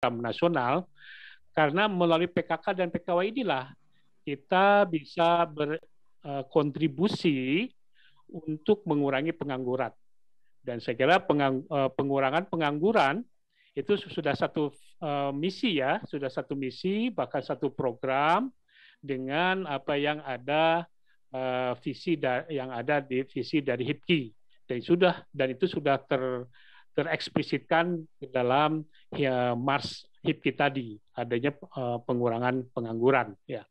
program nasional, karena melalui PKK dan PKW inilah kita bisa berkontribusi untuk mengurangi pengangguran. Dan saya kira pengurangan pengangguran itu sudah satu misi ya, sudah satu misi, bahkan satu program dengan apa yang ada visi yang ada di visi dari HIPKI. Dan itu sudah tereksplisitkan dalam ya, Mars HIPKI tadi, adanya pengurangan pengangguran. Ya.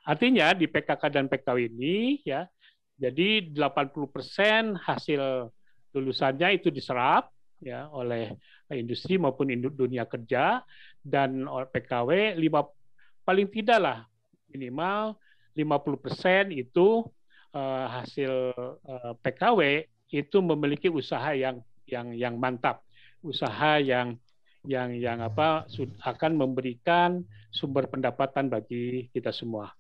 Artinya di PKK dan PKW ini ya, jadi 80% hasil lulusannya itu diserap ya oleh industri maupun dunia kerja, dan PKW paling tidak lah minimal 50% itu hasil PKW itu memiliki usaha yang mantap, usaha yang akan memberikan sumber pendapatan bagi kita semua.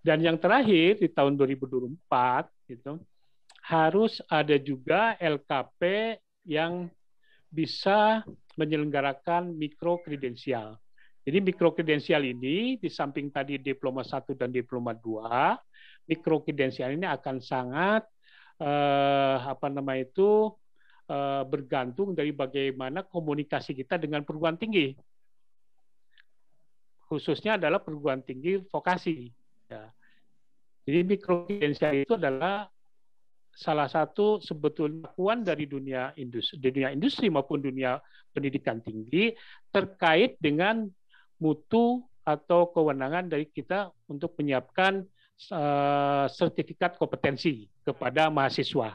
Dan yang terakhir di tahun 2024 itu harus ada juga LKP yang bisa menyelenggarakan mikrokredensial. Jadi mikrokredensial ini di samping tadi diploma 1 dan diploma 2, mikrokredensial ini akan sangat bergantung dari bagaimana komunikasi kita dengan perguruan tinggi. Khususnya adalah perguruan tinggi vokasi. Ya. Jadi mikrokredensial itu adalah salah satu sebetulnya acuan dari dunia industri maupun dunia pendidikan tinggi terkait dengan mutu atau kewenangan dari kita untuk menyiapkan sertifikat kompetensi kepada mahasiswa.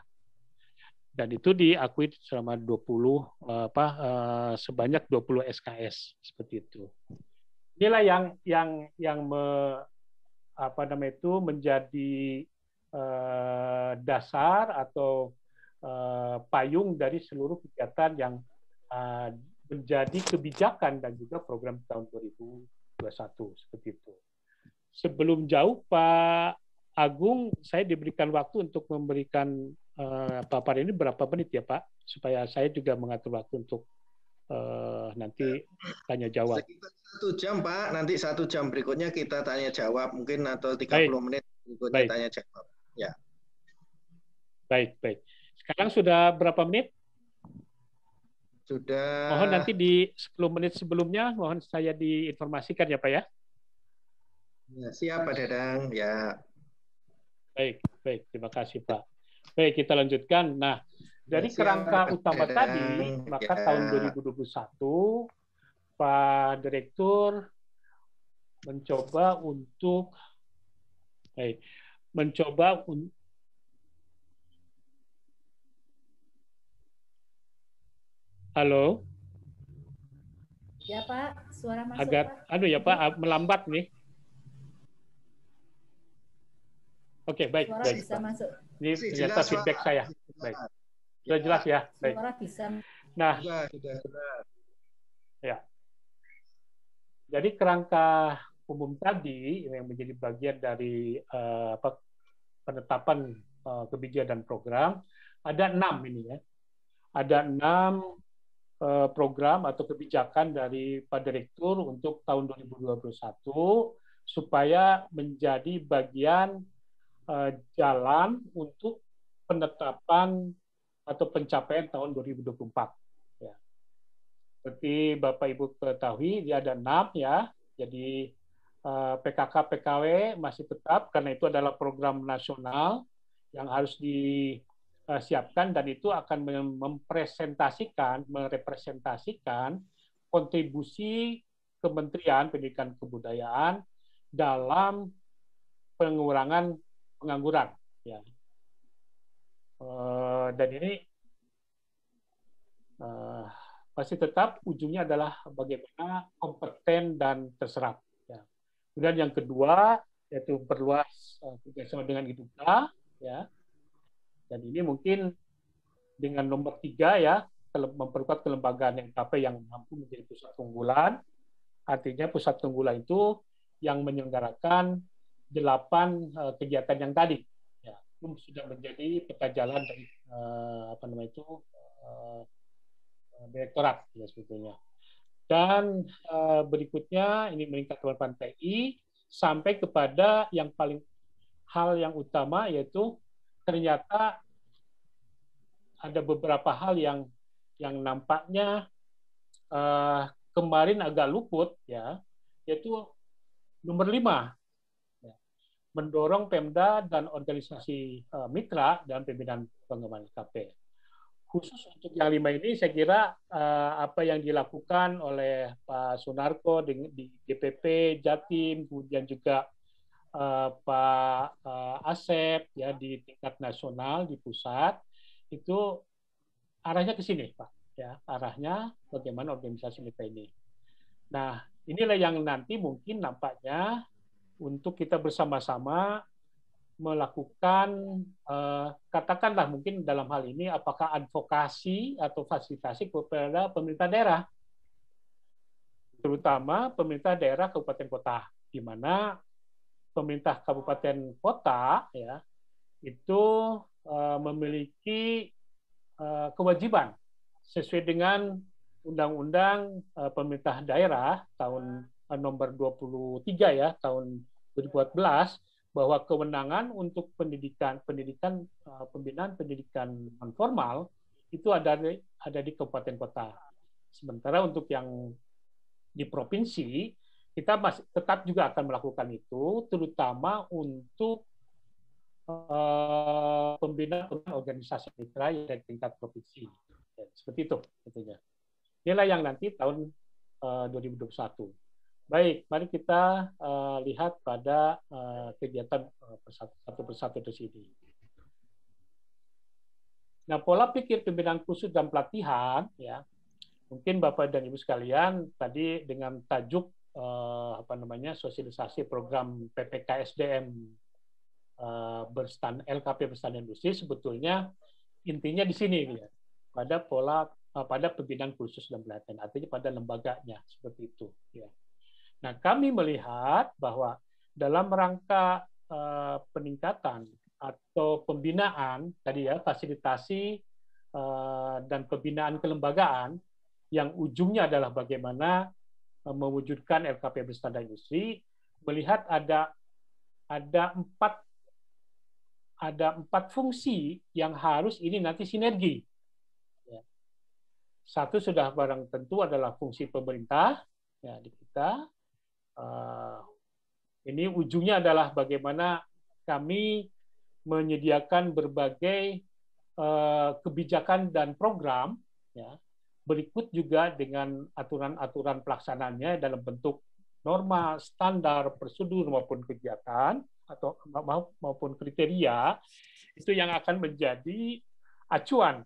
Dan itu diakui selama sebanyak 20 SKS seperti itu. Inilah yang menjadi dasar atau payung dari seluruh kegiatan yang menjadi kebijakan dan juga program tahun 2021 seperti itu. Sebelum jauh Pak Agung, saya diberikan waktu untuk memberikan paparan ini berapa menit ya Pak, supaya saya juga mengatur waktu untuk nanti tanya jawab. Sekitar 1 jam Pak, nanti 1 jam berikutnya kita tanya jawab mungkin, atau 30 menit berikutnya tanya jawab. Ya. Baik. Sekarang sudah berapa menit? Sudah. Mohon nanti di 10 menit sebelumnya, mohon saya diinformasikan ya Pak ya. Ya, siap Pak Dadang. Ya. Baik. Terima kasih Pak. Baik, kita lanjutkan. Nah, dari kerangka utama tadi, maka tahun 2021 Pak Direktur mencoba untuk Halo? Ya Pak, suara masuk agak Pak. Ya Pak, melambat nih. Oke, baik. Suara bisa Pak. masuk. Ini ternyata feedback saya. Baik. Sudah jelas ya? Baik. Suara bisa. Nah, sudah. Ya. Jadi kerangka umum tadi yang menjadi bagian dari penetapan kebijakan dan program, ada 6 ini ya. Ada 6 program atau kebijakan dari Pak Direktur untuk tahun 2021 supaya menjadi bagian jalan untuk penetapan atau pencapaian tahun 2024. Ya. Seperti Bapak Ibu ketahui, dia ada 6 ya. Jadi PKK PKW masih tetap karena itu adalah program nasional yang harus disiapkan, dan itu akan merepresentasikan kontribusi Kementerian Pendidikan Kebudayaan dalam pengurangan pengangguran. Ya. Dan ini pasti tetap ujungnya adalah bagaimana kompeten dan terserap. Ya. Kemudian yang kedua yaitu perluas kerjasama dengan IDUKA, ya. Dan ini mungkin dengan nomor 3 ya, memperkuat kelembagaan LKP yang mampu menjadi pusat unggulan. Artinya pusat unggulan itu yang menyelenggarakan 8 kegiatan yang tadi. Ya, itu sudah menjadi peta jalan dari direktorat ya sebetulnya. Dan berikutnya ini meningkatkan peran TI sampai kepada yang paling hal yang utama, yaitu ternyata ada beberapa hal yang nampaknya kemarin agak luput, ya, yaitu nomor 5, ya, mendorong Pemda dan organisasi mitra dalam pembinaan pengembangan LKP. Khusus untuk yang 5 ini, saya kira apa yang dilakukan oleh Pak Sunarko di DPP Jatim, kemudian juga Pak Asep ya di tingkat nasional di pusat, itu arahnya ke sini, Pak. Ya, arahnya bagaimana organisasi mitra ini. Nah, inilah yang nanti mungkin nampaknya untuk kita bersama-sama melakukan, katakanlah mungkin dalam hal ini, apakah advokasi atau fasilitasi kepada pemerintah daerah, terutama pemerintah daerah kabupaten kota, di mana pemerintah kabupaten kota ya itu memiliki kewajiban sesuai dengan Undang-Undang Pemerintah Daerah tahun nomor 23 ya tahun 2014, bahwa kewenangan untuk pembinaan pendidikan non formal itu ada di kabupaten kota. Sementara untuk yang di provinsi kita masih tetap juga akan melakukan itu, terutama untuk pembinaan organisasi mitra dari tingkat provinsi. Ya, seperti itu tentunya. Inilah yang nanti tahun 2021. Baik, mari kita lihat pada kegiatan satu persatu di sini. Nah, pola pikir pembinaan khusus dan pelatihan, ya, mungkin Bapak dan Ibu sekalian tadi dengan tajuk sosialisasi program PPKSDM LKP berstandar industri, sebetulnya intinya di sini ya, pada pembinaan khusus dan pelatihan, artinya pada lembaganya seperti itu. Ya. Nah, kami melihat bahwa dalam rangka peningkatan atau pembinaan tadi ya, fasilitasi dan pembinaan kelembagaan yang ujungnya adalah bagaimana mewujudkan LKP berstandar industri, melihat ada empat fungsi yang harus ini nanti sinergi. Satu sudah barang tentu adalah fungsi pemerintah ya di kita. Ini ujungnya adalah bagaimana kami menyediakan berbagai kebijakan dan program, ya, berikut juga dengan aturan-aturan pelaksanaannya dalam bentuk norma, standar, prosedur maupun kegiatan atau maupun kriteria, itu yang akan menjadi acuan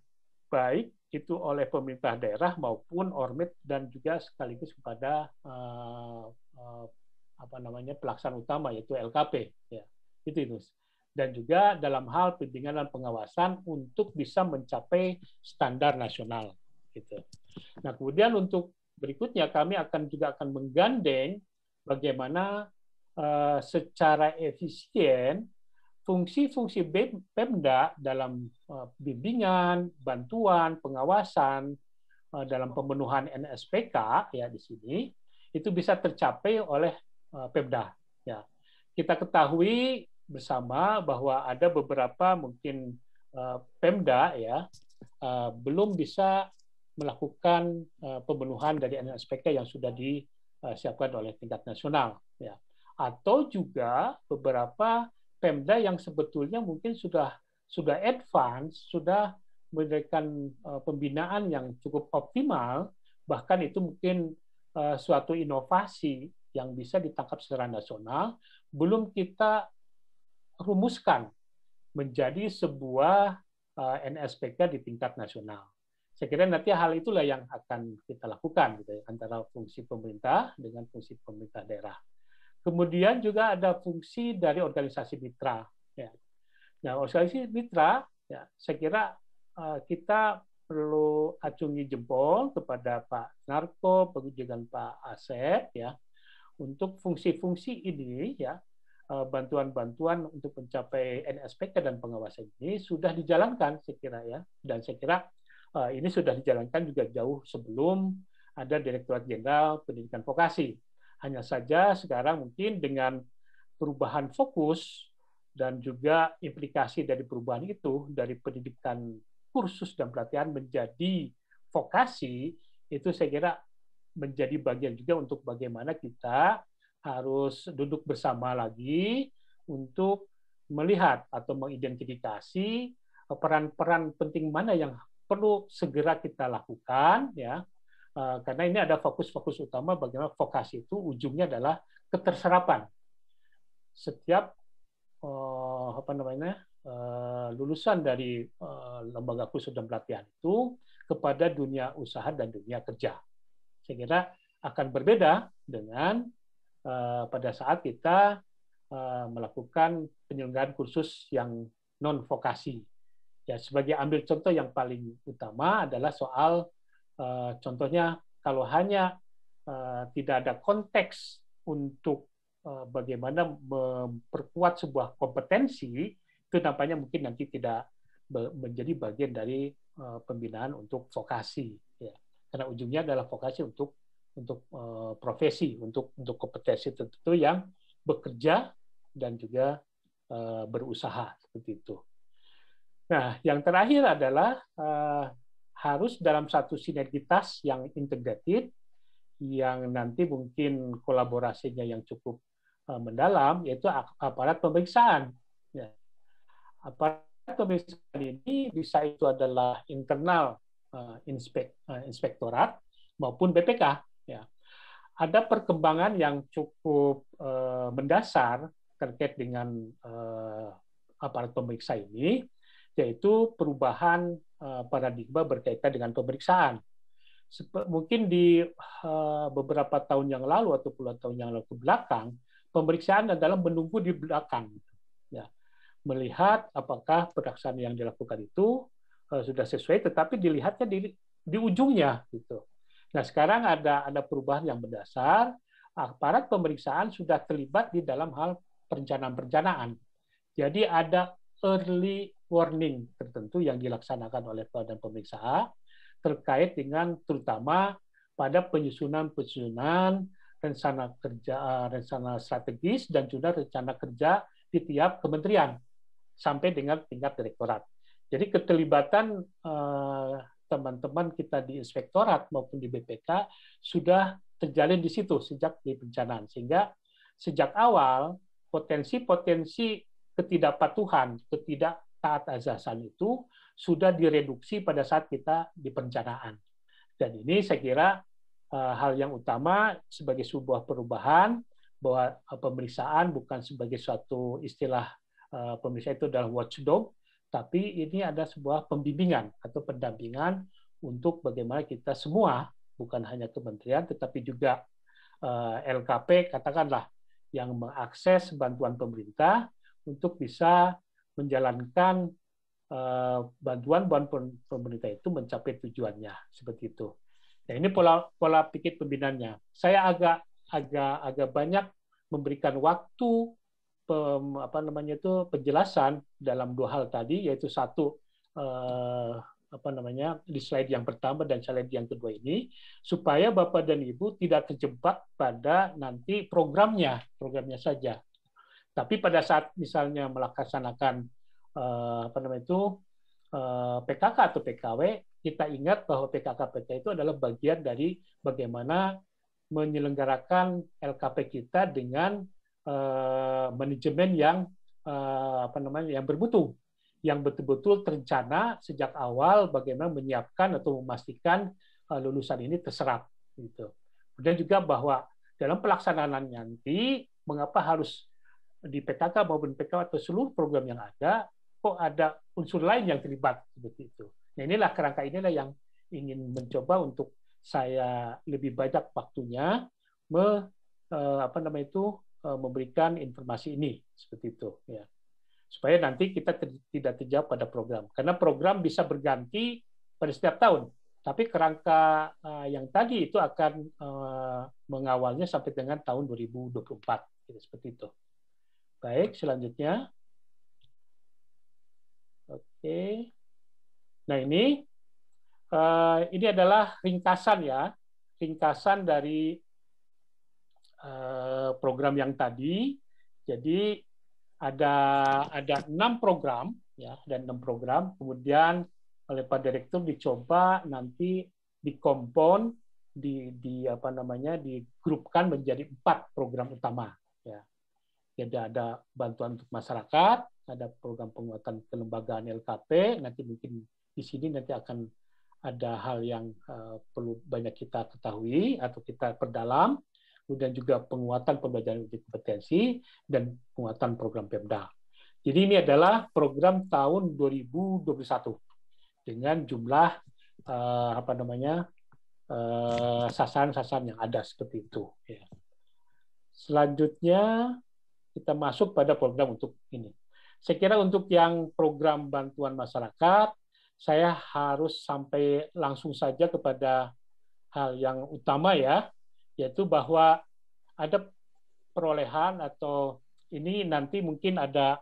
baik itu oleh pemerintah daerah maupun Ormet dan juga sekaligus kepada pelaksana utama yaitu LKP ya. Itu. Dan juga dalam hal pembimbingan dan pengawasan untuk bisa mencapai standar nasional gitu. Nah, kemudian untuk berikutnya kami juga akan menggandeng bagaimana secara efisien fungsi-fungsi Pemda dalam bimbingan, bantuan, pengawasan dalam pemenuhan NSPK ya di sini itu bisa tercapai oleh Pemda. Ya. Kita ketahui bersama bahwa ada beberapa mungkin Pemda ya belum bisa melakukan pemenuhan dari NSPK yang sudah disiapkan oleh tingkat nasional ya. Atau juga beberapa Pemda yang sebetulnya mungkin sudah advance, sudah memberikan pembinaan yang cukup optimal, bahkan itu mungkin suatu inovasi yang bisa ditangkap secara nasional, belum kita rumuskan menjadi sebuah NSPK di tingkat nasional. Saya kira nanti hal itulah yang akan kita lakukan gitu ya, antara fungsi pemerintah dengan fungsi pemerintah daerah. Kemudian juga ada fungsi dari organisasi mitra. Ya. Nah, organisasi mitra, ya, saya kira kita perlu acungi jempol kepada Pak Narko, dengan Pak Asep, ya, untuk fungsi-fungsi ini, ya, bantuan-bantuan untuk mencapai NSPK dan pengawasan ini sudah dijalankan, saya kira ya, dan saya kira ini sudah dijalankan juga jauh sebelum ada Direktorat Jenderal Pendidikan Vokasi. Hanya saja sekarang mungkin dengan perubahan fokus dan juga implikasi dari perubahan itu dari pendidikan kursus dan pelatihan menjadi vokasi, itu saya kira menjadi bagian juga untuk bagaimana kita harus duduk bersama lagi untuk melihat atau mengidentifikasi peran-peran penting mana yang perlu segera kita lakukan, ya, karena ini ada fokus-fokus utama bagaimana vokasi itu ujungnya adalah keterserapan setiap lulusan dari lembaga kursus dan pelatihan itu kepada dunia usaha dan dunia kerja. Saya kira akan berbeda dengan pada saat kita melakukan penyelenggaraan kursus yang non vokasi. Ya, sebagai ambil contoh yang paling utama adalah soal contohnya kalau hanya tidak ada konteks untuk bagaimana memperkuat sebuah kompetensi, itu nampaknya mungkin nanti tidak menjadi bagian dari pembinaan untuk vokasi, ya. Karena ujungnya adalah vokasi untuk profesi, untuk kompetensi tertentu yang bekerja dan juga berusaha seperti itu. Nah, yang terakhir adalah harus dalam satu sinergitas yang integrated, yang nanti mungkin kolaborasinya yang cukup mendalam, yaitu aparat pemeriksaan. Ya. Aparat pemeriksaan ini bisa itu adalah internal inspektorat maupun BPK. Ya. Ada perkembangan yang cukup mendasar terkait dengan aparat pemeriksa ini, yaitu perubahan paradigma berkaitan dengan pemeriksaan. Mungkin di beberapa tahun yang lalu atau puluhan tahun yang lalu ke belakang, pemeriksaan adalah menunggu di belakang, ya, melihat apakah pelaksanaan yang dilakukan itu sudah sesuai, tetapi dilihatnya di ujungnya, gitu. Nah, sekarang ada perubahan yang mendasar. Aparat pemeriksaan sudah terlibat di dalam hal perencanaan. Jadi ada early warning tertentu yang dilaksanakan oleh badan pemeriksa terkait dengan terutama pada penyusunan rencana kerja, rencana strategis dan juga rencana kerja di tiap kementerian sampai dengan tingkat direktorat. Jadi keterlibatan teman-teman kita di inspektorat maupun di BPK sudah terjalin di situ sejak di perencanaan, sehingga sejak awal potensi-potensi ketidakpatuhan, ketidaktaat azasan itu sudah direduksi pada saat kita di perencanaan. Dan ini saya kira hal yang utama sebagai sebuah perubahan, bahwa pemeriksaan bukan sebagai suatu istilah pemeriksaan itu adalah watchdog, tapi ini ada sebuah pembimbingan atau pendampingan untuk bagaimana kita semua, bukan hanya kementerian, tetapi juga LKP, katakanlah, yang mengakses bantuan pemerintah untuk bisa menjalankan bantuan pemerintah itu mencapai tujuannya, seperti itu. Nah, ini pola pikir pembinaannya. Saya agak banyak memberikan waktu penjelasan dalam dua hal tadi, yaitu satu di slide yang pertama dan slide yang kedua ini, supaya Bapak dan Ibu tidak terjebak pada nanti programnya saja. Tapi pada saat misalnya melaksanakan PKK atau PKW, kita ingat bahwa PKK-PK itu adalah bagian dari bagaimana menyelenggarakan LKP kita dengan manajemen yang yang bermutu, yang betul-betul terencana sejak awal bagaimana menyiapkan atau memastikan lulusan ini terserap, gitu. Kemudian juga bahwa dalam pelaksanaan nanti mengapa harus di PKK maupun PKW atau seluruh program yang ada, kok ada unsur lain yang terlibat seperti itu. Nah, inilah kerangka inilah yang ingin mencoba untuk saya lebih banyak waktunya memberikan informasi ini seperti itu, ya. Supaya nanti kita tidak terjebak pada program, karena program bisa berganti pada setiap tahun. Tapi kerangka yang tadi itu akan mengawalnya sampai dengan tahun 2024, seperti itu. Baik, selanjutnya. Oke. Nah, ini adalah ringkasan, ya. ringkasan dari program yang tadi. Jadi ada 6 program, ya, dan 6 program. Kemudian oleh Pak Direktur dicoba nanti dikompon, digrupkan menjadi 4 program utama. Ya. Jadi ada bantuan untuk masyarakat, ada program penguatan kelembagaan LKP. Nanti mungkin di sini nanti akan ada hal yang perlu banyak kita ketahui atau kita perdalam. Kemudian juga penguatan pembelajaran uji kompetensi dan penguatan program Pemda. Jadi ini adalah program tahun 2021 dengan jumlah sasaran-sasaran yang ada seperti itu. Ya. Selanjutnya kita masuk pada program untuk ini. Saya kira untuk yang program bantuan masyarakat, saya harus sampai langsung saja kepada hal yang utama ya, yaitu bahwa ada perolehan atau ini nanti mungkin ada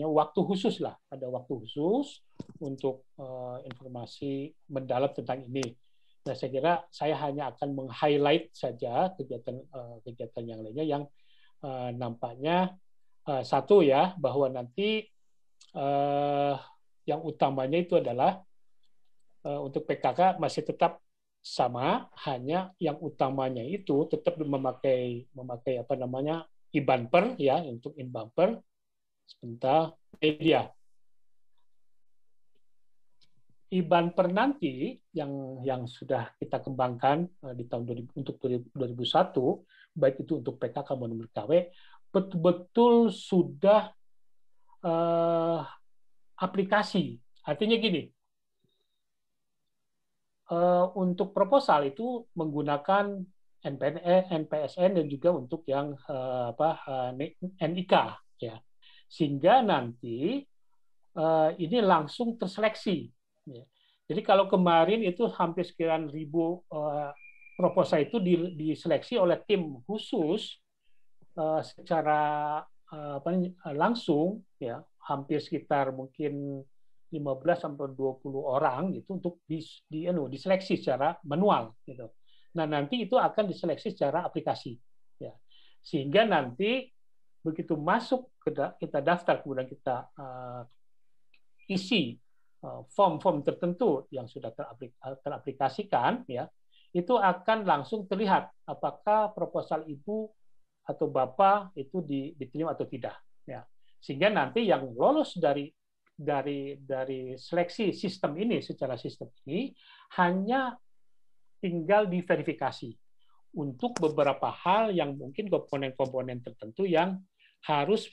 waktu khusus lah, ada waktu khusus untuk informasi mendalam tentang ini. Nah, saya kira saya hanya akan meng-highlight saja kegiatan yang lainnya yang nampaknya satu ya, bahwa nanti yang utamanya itu adalah untuk PKK masih tetap sama, hanya yang utamanya itu tetap memakai e-bumper ya, untuk e-bumper. Sebentar, media. E-bumper nanti yang sudah kita kembangkan di tahun 2001, baik itu untuk PKK maupun KW, betul-betul sudah aplikasi. Artinya gini, untuk proposal itu menggunakan NPSN dan juga untuk yang NIK ya, sehingga nanti ini langsung terseleksi ya. Jadi kalau kemarin itu hampir sekian 1.000 proposal itu diseleksi oleh tim khusus secara langsung ya, hampir sekitar mungkin 15-20 orang gitu untuk diseleksi secara manual gitu. Nah, nanti itu akan diseleksi secara aplikasi ya. Sehingga nanti begitu masuk kita daftar, kemudian kita isi form-form tertentu yang sudah teraplikasikan ya, itu akan langsung terlihat apakah proposal ibu atau bapak itu diterima atau tidak ya. Sehingga nanti yang lolos dari seleksi sistem ini, secara sistem ini hanya tinggal diverifikasi untuk beberapa hal yang mungkin komponen-komponen tertentu yang harus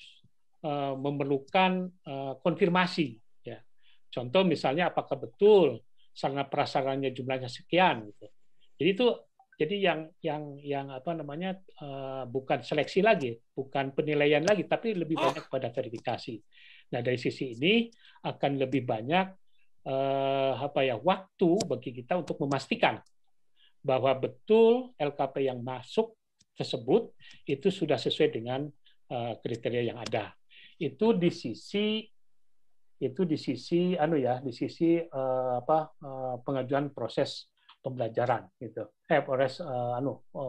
memerlukan konfirmasi ya. Contoh misalnya apakah betul sarana prasarannya jumlahnya sekian gitu. Jadi yang bukan seleksi lagi, bukan penilaian lagi, tapi lebih banyak pada verifikasi. Nah, dari sisi ini akan lebih banyak waktu bagi kita untuk memastikan bahwa betul LKP yang masuk tersebut itu sudah sesuai dengan kriteria yang ada. Itu di sisi pengajuan proses pembelajaran gitu.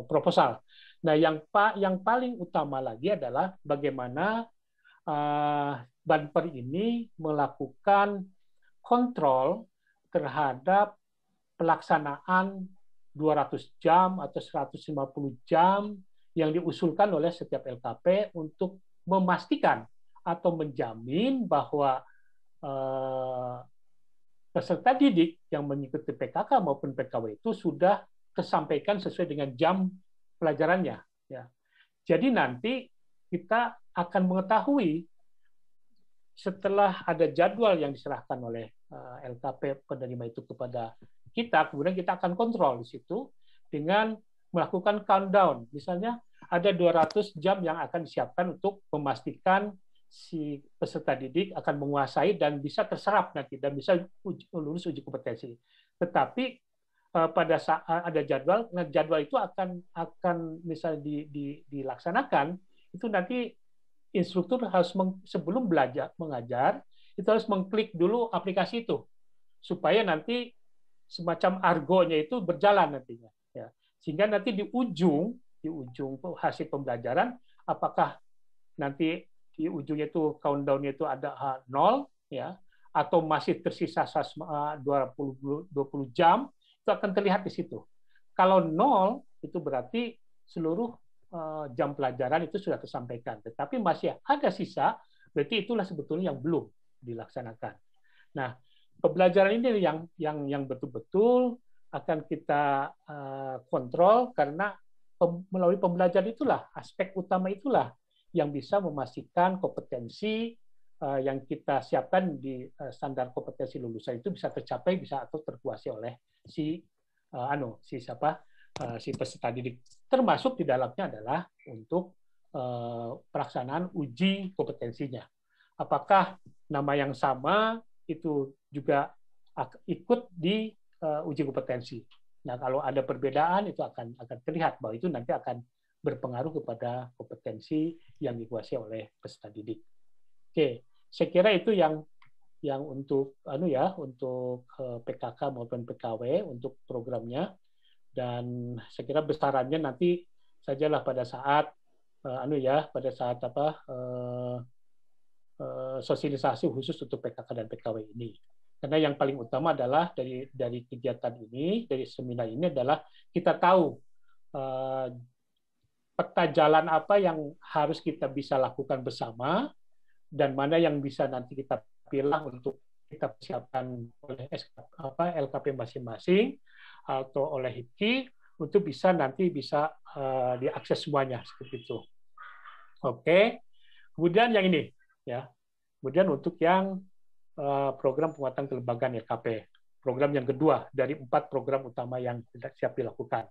Proposal. Nah, yang paling utama lagi adalah bagaimana Banper ini melakukan kontrol terhadap pelaksanaan 200 jam atau 150 jam yang diusulkan oleh setiap LKP untuk memastikan atau menjamin bahwa peserta didik yang mengikuti PKK maupun PKW itu sudah tersampaikan sesuai dengan jam pelajarannya. Ya. Jadi nanti kita akan mengetahui setelah ada jadwal yang diserahkan oleh LKP penerima itu kepada kita, kemudian kita akan kontrol di situ dengan melakukan countdown. Misalnya ada 200 jam yang akan disiapkan untuk memastikan si peserta didik akan menguasai dan bisa terserap nanti dan bisa lulus uji kompetensi. Tetapi pada saat ada jadwal, jadwal itu akan misalnya dilaksanakan, itu nanti instruktur harus sebelum belajar mengajar itu harus mengklik dulu aplikasi itu supaya nanti semacam argonya itu berjalan nantinya. Ya. Sehingga nanti di ujung hasil pembelajaran, apakah nanti di ujungnya itu countdown-nya itu ada 0, ya, atau masih tersisa 20 jam, itu akan terlihat di situ. Kalau 0, itu berarti seluruh jam pelajaran itu sudah tersampaikan. Tetapi masih ada sisa, berarti itulah sebetulnya yang belum dilaksanakan. Nah, pembelajaran ini yang betul-betul akan kita kontrol, karena melalui pembelajaran itulah, aspek utama itulah yang bisa memastikan kompetensi yang kita siapkan di standar kompetensi lulusan itu bisa tercapai, bisa atau terkuasai oleh si peserta didik. Termasuk di dalamnya adalah untuk pelaksanaan uji kompetensinya. Apakah nama yang sama itu juga ikut di uji kompetensi. Nah, kalau ada perbedaan itu akan terlihat bahwa itu nanti akan berpengaruh kepada kompetensi yang dikuasai oleh peserta didik. Oke, saya kira itu yang untuk untuk PKK maupun PKW untuk programnya, dan saya kira besarannya nanti sajalah pada saat sosialisasi khusus untuk PKK dan PKW ini. Karena yang paling utama adalah dari kegiatan ini, dari seminar ini adalah kita tahu peta jalan apa yang harus kita bisa lakukan bersama, dan mana yang bisa nanti kita pilih untuk kita persiapkan oleh LKP masing-masing atau oleh HIPKI untuk nanti bisa diakses semuanya seperti itu. Oke. Kemudian yang ini, ya. Kemudian untuk yang program penguatan kelembagaan LKP, program yang kedua dari 4 program utama yang siap dilakukan.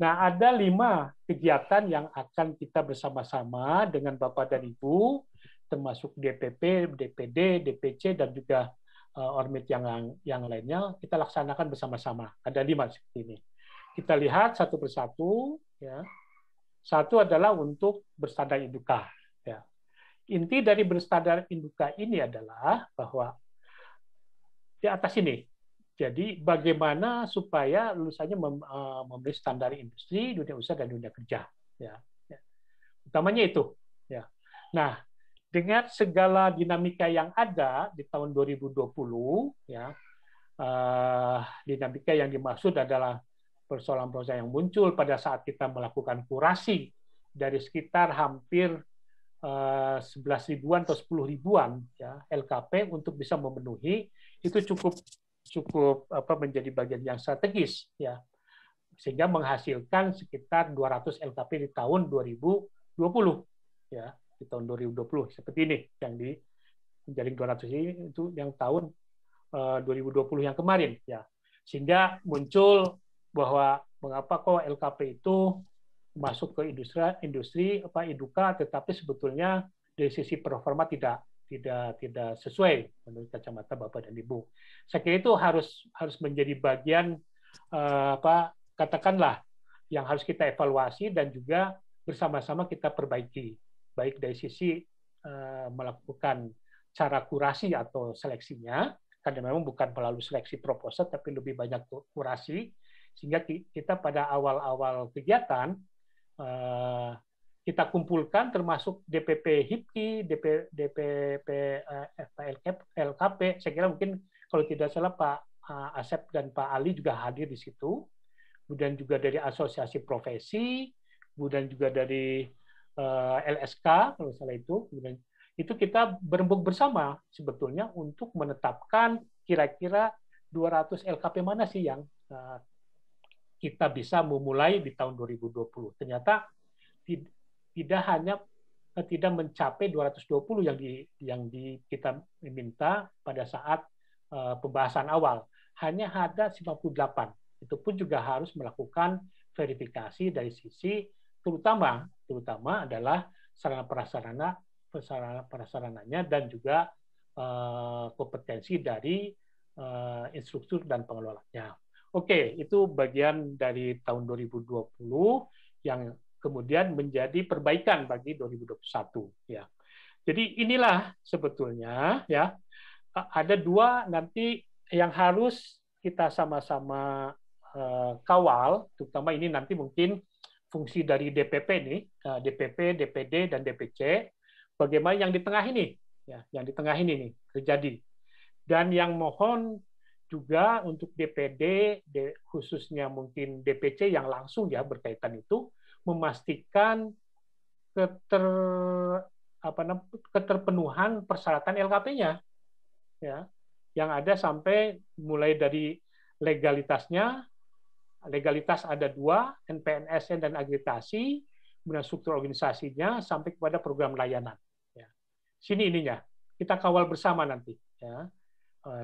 Nah, ada 5 kegiatan yang akan kita bersama-sama dengan Bapak dan Ibu, termasuk DPP, DPD, DPC, dan juga ormit yang lainnya, kita laksanakan bersama-sama. Ada 5 seperti ini. Kita lihat satu persatu. Ya. Satu adalah untuk berstandar Induka. Ya. Inti dari berstandar Induka ini adalah bahwa di atas ini, jadi bagaimana supaya lulusannya memenuhi standar industri, dunia usaha, dan dunia kerja. Ya. Utamanya itu. Ya. Nah, dengan segala dinamika yang ada di tahun 2020, ya, dinamika yang dimaksud adalah persoalan-persoalan yang muncul pada saat kita melakukan kurasi dari sekitar hampir 11 ribuan atau 10 ribuan ya, LKP untuk bisa memenuhi, itu cukup menjadi bagian yang strategis, ya, sehingga menghasilkan sekitar 200 LKP di tahun 2020, ya, di tahun 2020 seperti ini yang menjadi 200 ini, itu yang tahun 2020 yang kemarin, ya, sehingga muncul bahwa mengapa kok LKP itu masuk ke industri Induka, tetapi sebetulnya dari sisi performa tidak sesuai menurut kacamata Bapak dan Ibu. Saya kira itu harus menjadi bagian katakanlah yang harus kita evaluasi dan juga bersama-sama kita perbaiki, baik dari sisi melakukan cara kurasi atau seleksinya, karena memang bukan melalui seleksi proposal tapi lebih banyak kurasi, sehingga kita pada awal-awal kegiatan kita kumpulkan termasuk DPP HIPKI, DPP LKP. Saya kira mungkin kalau tidak salah Pak Asep dan Pak Ali juga hadir di situ. Kemudian juga dari asosiasi profesi, kemudian juga dari LSK kalau salah itu. Kemudian itu kita berembuk bersama sebetulnya untuk menetapkan kira-kira 200 LKP mana sih yang kita bisa memulai di tahun 2020. Ternyata tidak mencapai 220 yang kita minta pada saat pembahasan awal. Hanya ada 58. Itu pun juga harus melakukan verifikasi dari sisi terutama adalah sarana prasarananya dan juga kompetensi dari instruktur dan pengelolanya. Oke, itu bagian dari tahun 2020 yang kemudian menjadi perbaikan bagi 2021. Ya. Jadi inilah sebetulnya ya ada 2 nanti yang harus kita sama-sama kawal, terutama ini nanti mungkin fungsi dari DPP nih, DPP, DPD, dan DPC, bagaimana yang di tengah ini, ya, yang di tengah ini nih terjadi. Dan yang mohon juga untuk DPD, khususnya mungkin DPC yang langsung ya berkaitan itu, memastikan keterpenuhan persyaratan LKP-nya, ya, yang ada sampai mulai dari legalitasnya, legalitas ada 2, NPNSN dan agregasi, kemudian struktur organisasinya sampai kepada program layanan. Ya. Sini ininya, kita kawal bersama nanti, ya,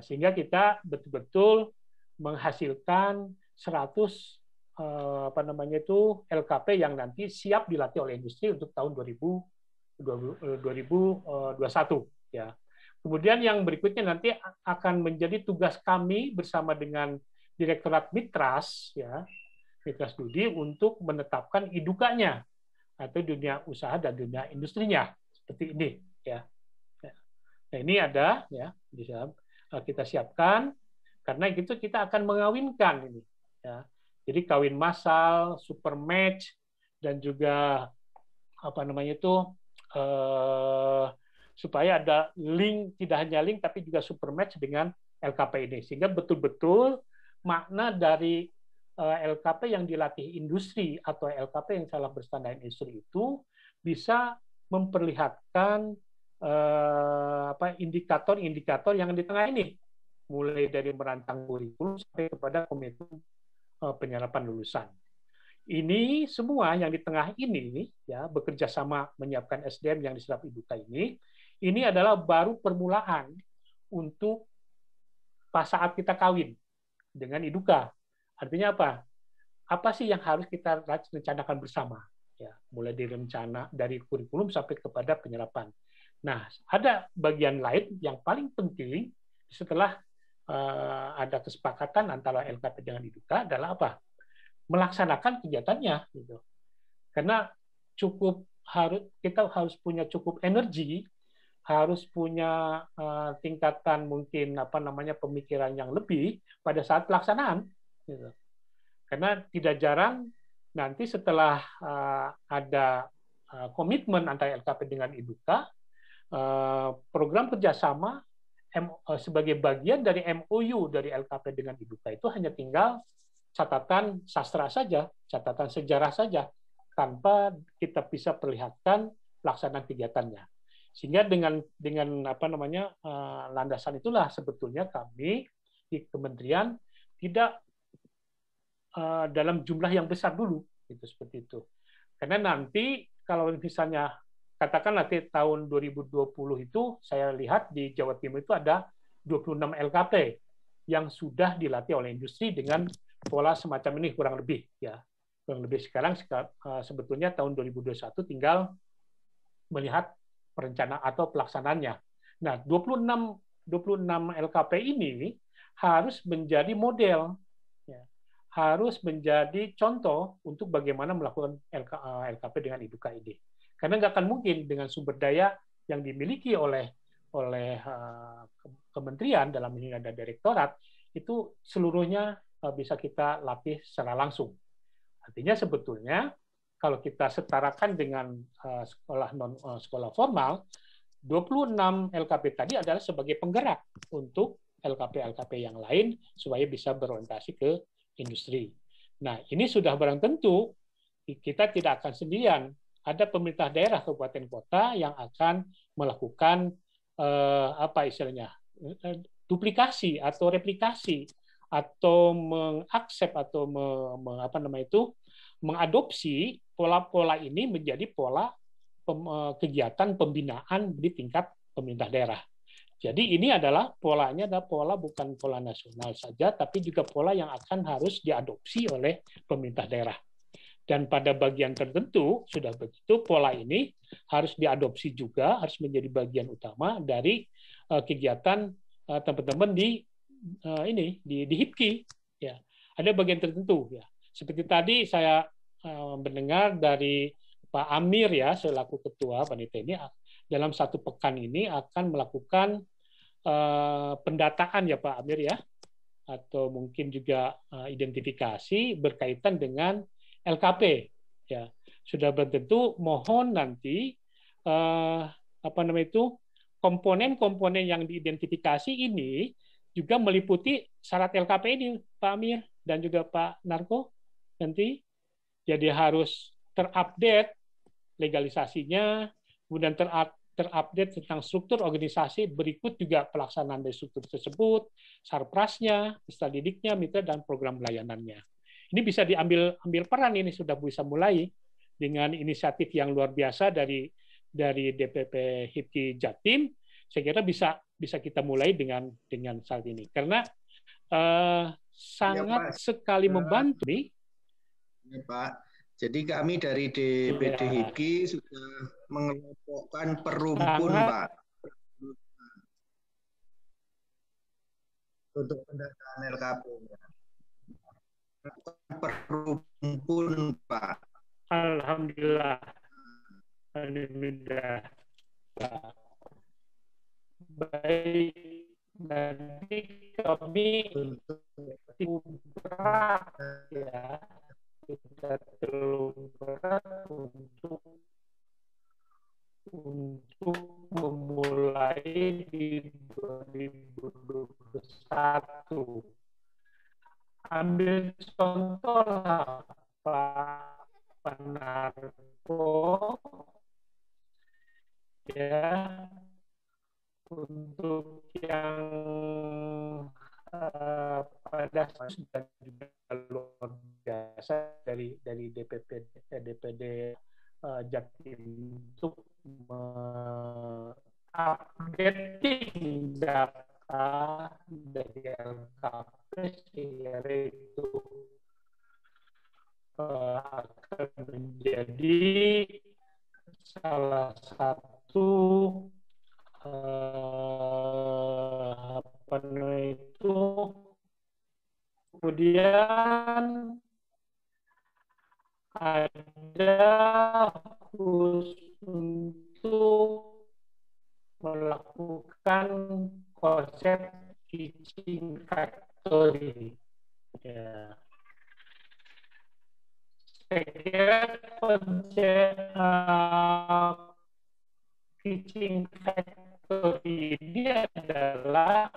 sehingga kita betul-betul menghasilkan 100 LKP yang nanti siap dilatih oleh industri untuk tahun 2021, ya. Kemudian yang berikutnya nanti akan menjadi tugas kami bersama dengan Direktorat Mitras, ya, Mitras Studi, untuk menetapkan IDUKA-nya atau dunia usaha dan dunia industrinya seperti ini, ya. Nah, ini ada, ya, bisa kita siapkan karena itu kita akan mengawinkan ini, ya. Jadi kawin massal, super match, dan juga supaya ada link, tidak hanya link tapi juga super match dengan LKP ini, sehingga betul-betul makna dari LKP yang dilatih industri atau LKP yang salah berstandar industri itu bisa memperlihatkan indikator-indikator yang di tengah ini, mulai dari merancang kurikulum sampai kepada komitmen penyerapan lulusan. Ini semua yang di tengah ini, ya, bekerja sama menyiapkan SDM yang diserap IDUKA ini adalah baru permulaan untuk pas saat kita kawin dengan IDUKA. Artinya apa? Apa sih yang harus kita rencanakan bersama? Ya, mulai dari rencana, dari kurikulum sampai kepada penyerapan. Nah, ada bagian lain yang paling penting setelah ada kesepakatan antara LKP dengan IDUKA adalah apa? Melaksanakan kegiatannya, gitu. Karena kita harus punya cukup energi, harus punya tingkatan mungkin pemikiran yang lebih pada saat pelaksanaan, gitu. Karena tidak jarang nanti setelah ada komitmen antara LKP dengan IDUKA, program kerjasama sebagai bagian dari MOU dari LKP dengan IDUKA itu hanya tinggal catatan sastra saja, catatan sejarah saja, tanpa kita bisa perlihatkan pelaksanaan kegiatannya. Sehingga dengan landasan itulah sebetulnya kami di kementerian tidak dalam jumlah yang besar dulu, gitu, seperti itu. Karena nanti kalau misalnya katakan nanti tahun 2020 itu saya lihat di Jawa Timur itu ada 26 LKP yang sudah dilatih oleh industri dengan pola semacam ini kurang lebih, ya. Kurang lebih sekarang sebetulnya tahun 2021 tinggal melihat perencanaan atau pelaksanaannya. Nah, 26 LKP ini harus menjadi model, ya. Harus menjadi contoh untuk bagaimana melakukan LKP dengan IDUKA ini. Karena nggak akan mungkin dengan sumber daya yang dimiliki oleh kementerian, dalam ini ada direktorat, itu seluruhnya bisa kita latih secara langsung. Artinya sebetulnya kalau kita setarakan dengan sekolah formal, 26 LKP tadi adalah sebagai penggerak untuk LKP-LKP yang lain supaya bisa berorientasi ke industri. Nah, ini sudah barang tentu kita tidak akan sendirian. Ada pemerintah daerah, kabupaten kota yang akan melakukan duplikasi atau replikasi atau mengaksep atau mengadopsi pola-pola ini menjadi pola kegiatan pembinaan di tingkat pemerintah daerah. Jadi ini adalah polanya bukan pola nasional saja, tapi juga pola yang akan harus diadopsi oleh pemerintah daerah. Dan pada bagian tertentu sudah begitu pola ini harus diadopsi juga, harus menjadi bagian utama dari kegiatan teman-teman di HIPKI, ya. Ada bagian tertentu, ya. Seperti tadi saya mendengar dari Pak Amir, ya, selaku ketua panitia ini, dalam 1 pekan ini akan melakukan pendataan, ya Pak Amir, ya, atau mungkin juga identifikasi berkaitan dengan LKP. Ya, sudah tentu mohon nanti komponen-komponen yang diidentifikasi ini juga meliputi syarat LKP ini, Pak Amir dan juga Pak Narko nanti. Jadi harus terupdate legalisasinya, kemudian terupdate tentang struktur organisasi, berikut juga pelaksanaan dari struktur tersebut, sarprasnya, peserta didiknya, mitra, dan program layanannya. Ini bisa diambil peran, ini sudah bisa mulai dengan inisiatif yang luar biasa dari DPP HIPKI Jatim. Saya kira bisa kita mulai dengan saat ini, karena sangat sekali membantu nih. Ya, Pak. Jadi kami dari DPD HIPKI sudah mengelompokkan perumpun, Pak, untuk pendataan LKP. Perumpun, Pak. Alhamdulillah. Alhamdulillah. Baik, nanti kami berat ya, kita terlalu berat untuk memulai di 2021. Ambil contoh lah Pak Narko, ya, untuk yang pada sudah juga luar biasa dari DPD Jatim untuk updating data dari LKP sehingga itu akan menjadi salah satu kemudian ada khusus untuk melakukan konsep teaching factory. Ya. Saya kira konsep teaching factory ini adalah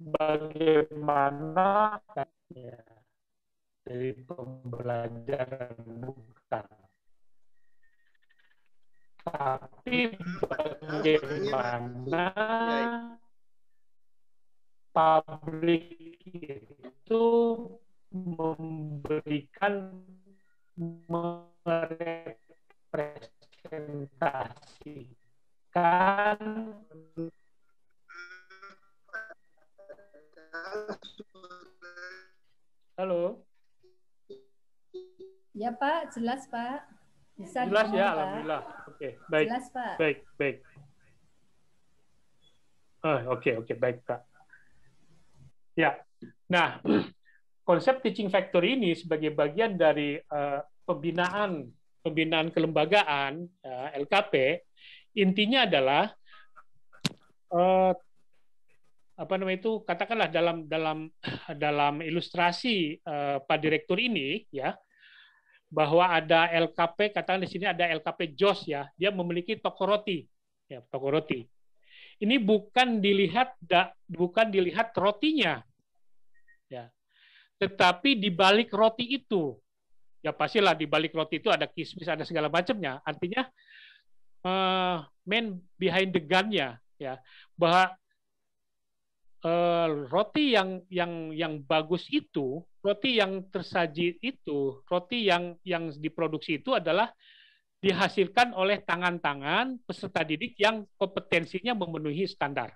bagaimana ya, dari pembelajaran bukan, tapi bagaimana pabrik itu memberikan merepresentasikan Halo. Ya Pak, jelas Pak. Bisa jelas ya, Pak. Alhamdulillah. Oke, baik. Jelas Pak. Baik. Oke, baik Pak. Ya, nah konsep teaching factory ini sebagai bagian dari pembinaan kelembagaan LKP, intinya adalah katakanlah dalam ilustrasi Pak Direktur ini ya, bahwa ada LKP, katakan di sini ada LKP JOS ya, dia memiliki toko roti ya, toko roti. Ini bukan dilihat rotinya ya, tetapi di balik roti itu ya, pastilah di balik roti itu ada kismis, ada segala macamnya, artinya man behind the gun-nya ya, bahwa roti yang bagus itu, roti yang tersaji itu, roti yang diproduksi itu adalah dihasilkan oleh tangan-tangan peserta didik yang kompetensinya memenuhi standar.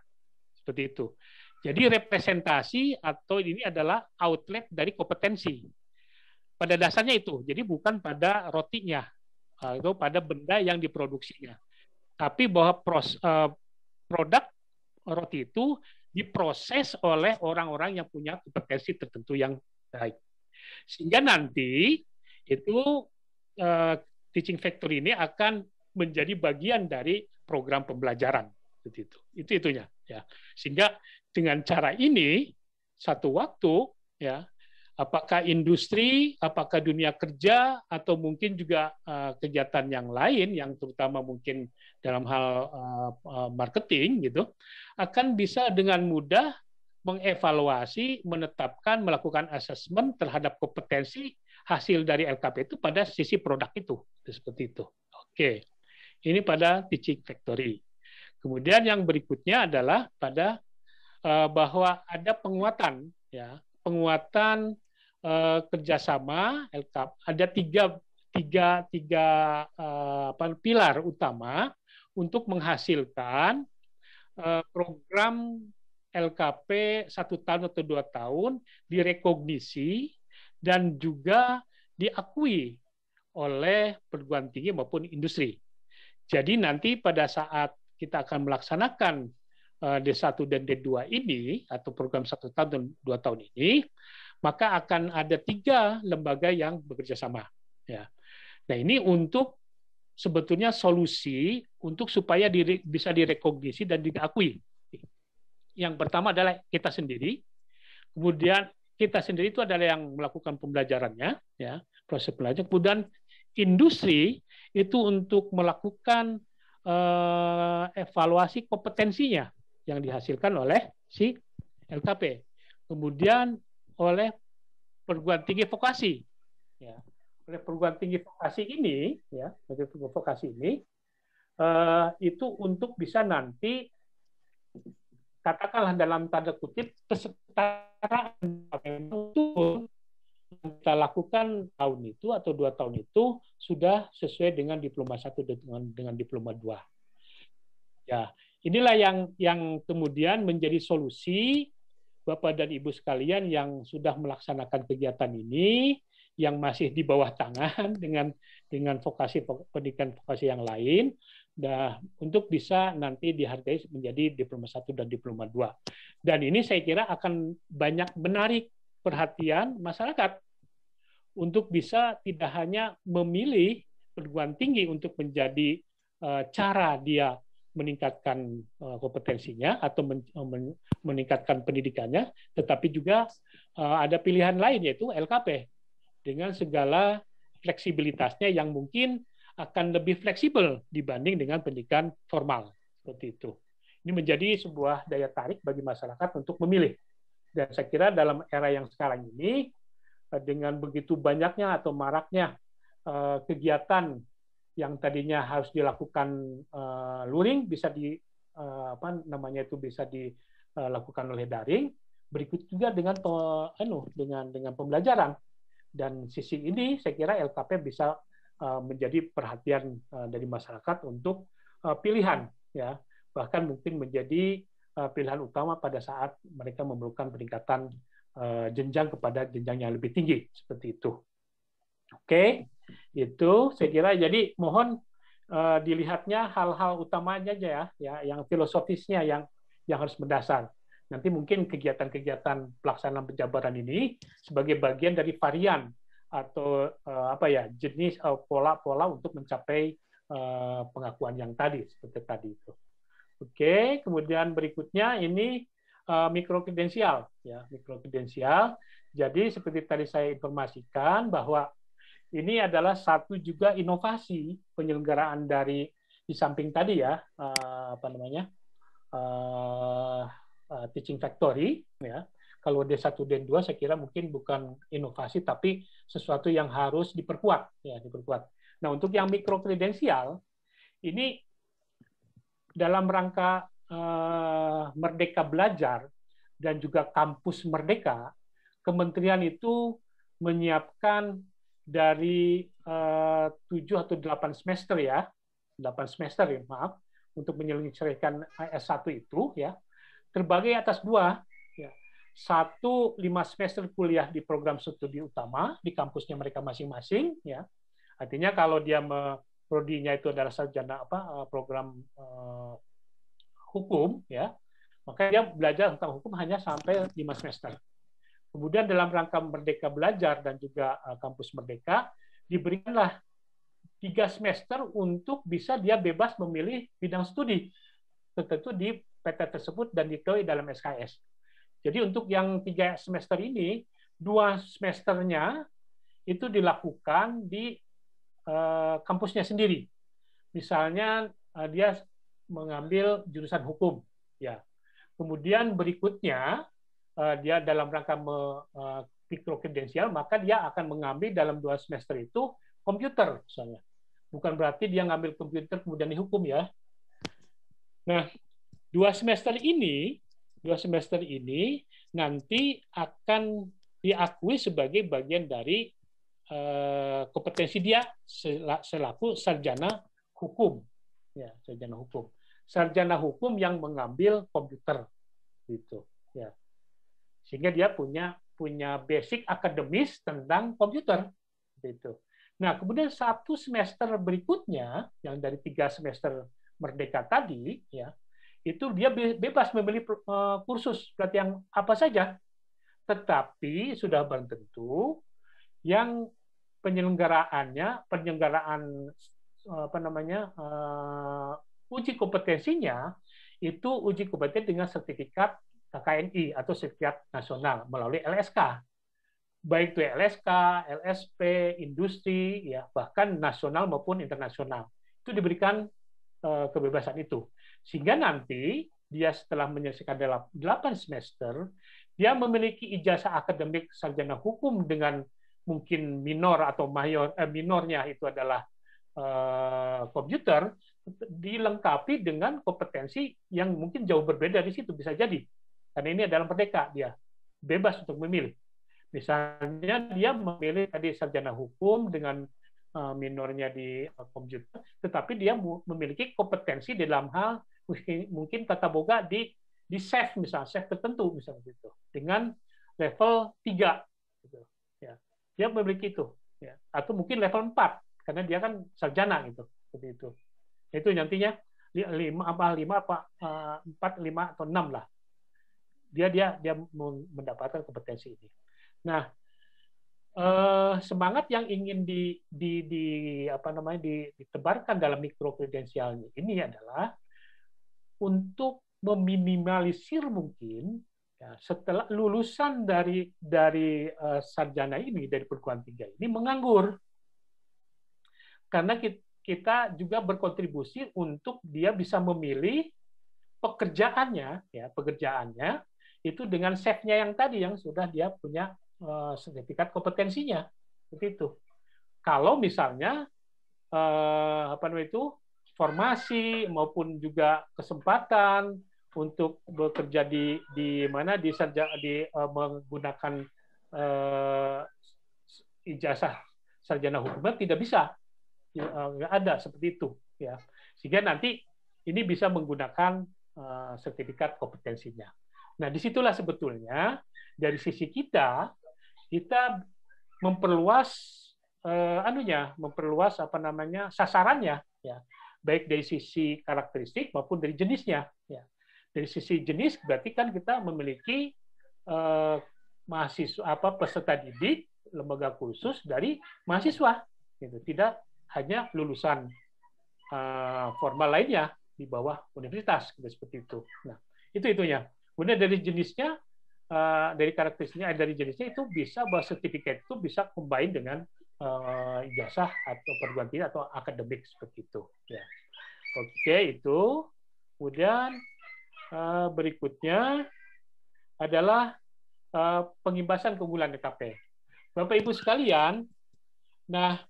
Seperti itu. Jadi representasi atau ini adalah outlet dari kompetensi. Pada dasarnya itu. Jadi bukan pada rotinya atau pada benda yang diproduksinya. Tapi bahwa produk roti itu diproses oleh orang-orang yang punya kompetensi tertentu yang baik. Sehingga nanti itu teaching factory ini akan menjadi bagian dari program pembelajaran. Itu itunya ya. Sehingga dengan cara ini satu waktu, ya, apakah industri, apakah dunia kerja, atau mungkin juga kegiatan yang lain, yang terutama mungkin dalam hal marketing, gitu, akan bisa dengan mudah mengevaluasi, menetapkan, melakukan asesmen terhadap kompetensi hasil dari LKP itu pada sisi produk itu, seperti itu. Oke, ini pada teaching factory. Kemudian yang berikutnya adalah pada bahwa ada penguatan, ya, penguatan kerjasama LKP. Ada tiga pilar utama untuk menghasilkan program LKP 1 tahun atau 2 tahun direkognisi dan juga diakui oleh perguruan tinggi maupun industri. Jadi nanti pada saat kita akan melaksanakan D1 dan D2 ini, atau program 1 tahun dan 2 tahun ini, maka akan ada 3 lembaga yang bekerja sama. Ya. Nah, ini untuk sebetulnya solusi untuk supaya bisa direkognisi dan diakui. Yang pertama adalah kita sendiri, kemudian kita sendiri itu adalah yang melakukan pembelajarannya, ya, proses belajar. Kemudian industri itu untuk melakukan evaluasi kompetensinya yang dihasilkan oleh si LKP. Kemudian oleh perguruan tinggi vokasi, ya. Oleh perguruan tinggi vokasi ini, ya, vokasi ini itu untuk bisa nanti katakanlah dalam tanda kutip kesetaraan yang kita lakukan tahun itu atau 2 tahun itu sudah sesuai dengan diploma 1 dengan diploma 2. Ya, inilah yang kemudian menjadi solusi Bapak dan Ibu sekalian yang sudah melaksanakan kegiatan ini, yang masih di bawah tangan dengan vokasi pendidikan vokasi yang lain, untuk bisa nanti dihargai menjadi diploma 1 dan diploma 2. Dan ini saya kira akan banyak menarik perhatian masyarakat untuk bisa tidak hanya memilih perguruan tinggi untuk menjadi cara dia meningkatkan kompetensinya atau meningkatkan pendidikannya, tetapi juga ada pilihan lain yaitu LKP dengan segala fleksibilitasnya yang mungkin akan lebih fleksibel dibanding dengan pendidikan formal seperti itu. Ini menjadi sebuah daya tarik bagi masyarakat untuk memilih. Dan saya kira dalam era yang sekarang ini dengan begitu banyaknya atau maraknya kegiatan yang tadinya harus dilakukan luring bisa bisa dilakukan oleh daring, berikut juga dengan pembelajaran. Dan sisi ini saya kira LKP bisa menjadi perhatian dari masyarakat untuk pilihan, ya, bahkan mungkin menjadi pilihan utama pada saat mereka memerlukan peningkatan jenjang kepada jenjang yang lebih tinggi seperti itu. Oke, itu saya kira. Jadi mohon dilihatnya hal-hal utamanya aja, ya, yang filosofisnya yang harus mendasar. Nanti mungkin kegiatan-kegiatan pelaksanaan penjabaran ini sebagai bagian dari varian atau jenis pola-pola untuk mencapai pengakuan yang tadi seperti tadi itu. Oke, kemudian berikutnya ini mikrokredensial, ya, mikrokredensial. Jadi seperti tadi saya informasikan bahwa ini adalah satu juga inovasi penyelenggaraan dari di samping tadi, ya, teaching factory, ya. Kalau D1 dan D2 saya kira mungkin bukan inovasi tapi sesuatu yang harus diperkuat, ya, diperkuat. Nah, untuk yang mikrokredensial ini dalam rangka Merdeka Belajar dan juga Kampus Merdeka, Kementerian itu menyiapkan dari 7 atau 8 semester, ya, 8 semester, ya, maaf, untuk menyelesaikan S1 itu, ya, terbagi atas 2, ya. 1 5 semester kuliah di program studi utama di kampusnya mereka masing-masing, ya. Artinya kalau dia prodinya itu adalah sarjana program hukum, ya, maka dia belajar tentang hukum hanya sampai 5 semester. Kemudian dalam rangka Merdeka Belajar dan juga Kampus Merdeka diberikanlah 3 semester untuk bisa dia bebas memilih bidang studi tertentu di PT tersebut dan diketuai dalam SKS. Jadi untuk yang 3 semester ini, 2 semesternya itu dilakukan di kampusnya sendiri. Misalnya dia mengambil jurusan hukum, ya. Kemudian berikutnya dia dalam rangka mikrokredensial, maka dia akan mengambil dalam 2 semester itu komputer, misalnya. Bukan berarti dia ngambil komputer kemudian dihukum, ya. Nah, 2 semester ini nanti akan diakui sebagai bagian dari kompetensi dia selaku sarjana hukum, ya, sarjana hukum. Sarjana hukum yang mengambil komputer, gitu, ya. Sehingga dia punya basic akademis tentang komputer, gitu. Nah, kemudian 1 semester berikutnya yang dari 3 semester merdeka tadi, ya, itu dia bebas memilih kursus pelatihan apa saja, tetapi sudah tentu yang penyelenggaraan uji kompetensinya itu uji kompetensi dengan sertifikat KKNI atau sertifikat nasional melalui LSK, baik itu LSK, LSP, industri, ya, bahkan nasional maupun internasional, itu diberikan kebebasan itu, sehingga nanti dia setelah menyelesaikan 8 semester, dia memiliki ijazah akademik sarjana hukum dengan mungkin minor atau minornya itu adalah komputer, dilengkapi dengan kompetensi yang mungkin jauh berbeda di situ, bisa jadi. Karena ini adalah merdeka, dia bebas untuk memilih. Misalnya dia memilih tadi sarjana hukum dengan minornya di komputer, tetapi dia memiliki kompetensi dalam hal mungkin tata boga di chef, misalnya chef tertentu, misalnya gitu, dengan level 3, gitu, ya. Dia memiliki itu, ya. Atau mungkin level 4 karena dia kan sarjana, gitu, seperti itu. Itu nantinya 4, 5 atau 6 lah. Dia mendapatkan kompetensi ini. Nah, semangat yang ingin ditebarkan dalam mikrokredensial ini adalah untuk meminimalisir mungkin, ya, setelah lulusan dari sarjana ini, dari perguruan tinggi ini menganggur, karena kita juga berkontribusi untuk dia bisa memilih pekerjaannya itu dengan chefnya yang tadi yang sudah dia punya sertifikat kompetensinya, seperti itu. Kalau misalnya formasi maupun juga kesempatan untuk bekerja menggunakan ijazah sarjana hukum tidak bisa, nggak ada seperti itu, ya. Sehingga nanti ini bisa menggunakan sertifikat kompetensinya. Nah, disitulah sebetulnya dari sisi kita memperluas sasarannya, ya, baik dari sisi karakteristik maupun dari jenisnya, ya. Dari sisi jenis berarti kan kita memiliki peserta didik lembaga kursus dari mahasiswa, gitu. Tidak hanya lulusan formal lainnya di bawah universitas, gitu, seperti itu. Nah, itunya. Kemudian dari jenisnya, dari karakteristiknya, dari jenisnya itu bisa bahwa sertifikat itu bisa combine dengan ijazah atau perguruan tinggi atau akademik, seperti itu, ya. Oke, itu. Kemudian berikutnya adalah pengimbasan keunggulan LKP. Bapak Ibu sekalian, nah,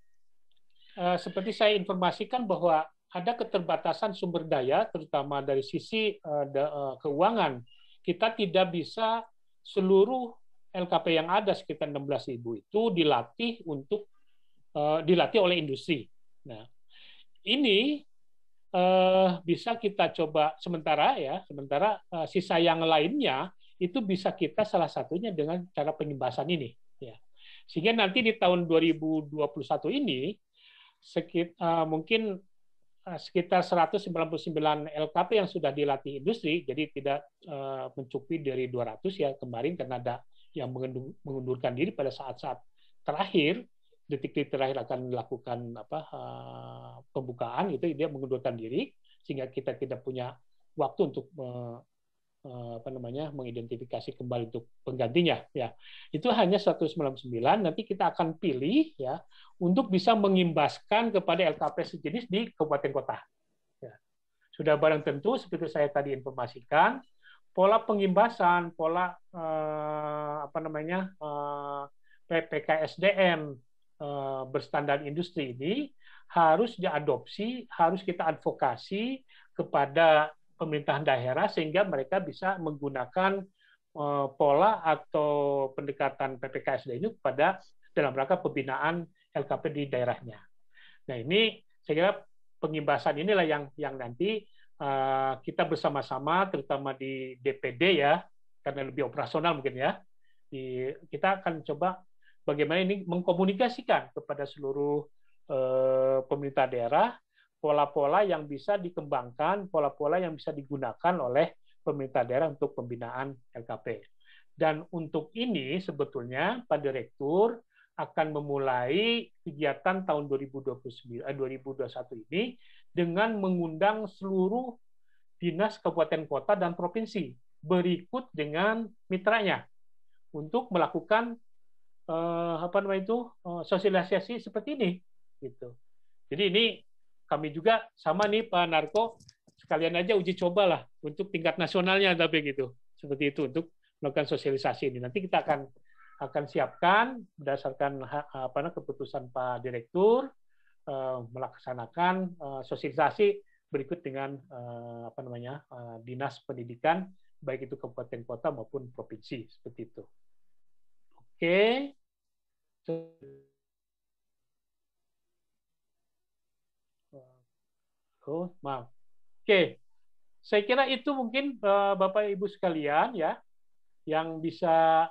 seperti saya informasikan bahwa ada keterbatasan sumber daya, terutama dari sisi keuangan. Kita tidak bisa seluruh LKP yang ada sekitar 16.000 itu dilatih oleh industri. Nah, ini bisa kita coba sementara sisa yang lainnya itu bisa kita salah satunya dengan cara pengimbasan ini, ya. Sehingga nanti di tahun 2021 ini mungkin sekitar 199 LKP yang sudah dilatih industri, jadi tidak mencukupi dari 200 ya kemarin, karena ada yang mengundurkan diri pada saat-saat terakhir, detik-detik terakhir akan melakukan pembukaan, itu dia mengundurkan diri, sehingga kita tidak punya waktu untuk mengidentifikasi kembali untuk penggantinya ya. Itu hanya 199, nanti kita akan pilih ya untuk bisa mengimbaskan kepada LKP sejenis di kabupaten kota. Ya. Sudah barang tentu seperti saya tadi informasikan, pola pengimbasan, pola PPKSDM berstandar industri ini harus diadopsi, harus kita advokasi kepada pemerintahan daerah sehingga mereka bisa menggunakan pola atau pendekatan PPKSD ini pada dalam rangka pembinaan LKP di daerahnya. Nah ini saya kira pengimbasan inilah yang nanti kita bersama-sama, terutama di DPD ya, karena lebih operasional mungkin ya, kita akan coba bagaimana ini mengkomunikasikan kepada seluruh pemerintah daerah pola-pola yang bisa dikembangkan, pola-pola yang bisa digunakan oleh pemerintah daerah untuk pembinaan LKP. Dan untuk ini sebetulnya Pak Direktur akan memulai kegiatan tahun 2021 ini dengan mengundang seluruh dinas kabupaten kota dan provinsi berikut dengan mitranya untuk melakukan sosialisasi seperti ini gitu. Jadi ini kami juga sama nih Pak Narko, sekalian aja uji coba lah untuk tingkat nasionalnya tapi gitu. Seperti itu untuk melakukan sosialisasi ini. Nanti kita akan siapkan berdasarkan keputusan Pak Direktur melaksanakan sosialisasi berikut dengan dinas pendidikan baik itu kabupaten kota maupun provinsi seperti itu. Oke. Oh, maaf. Oke, saya kira itu mungkin Bapak Ibu sekalian ya, yang bisa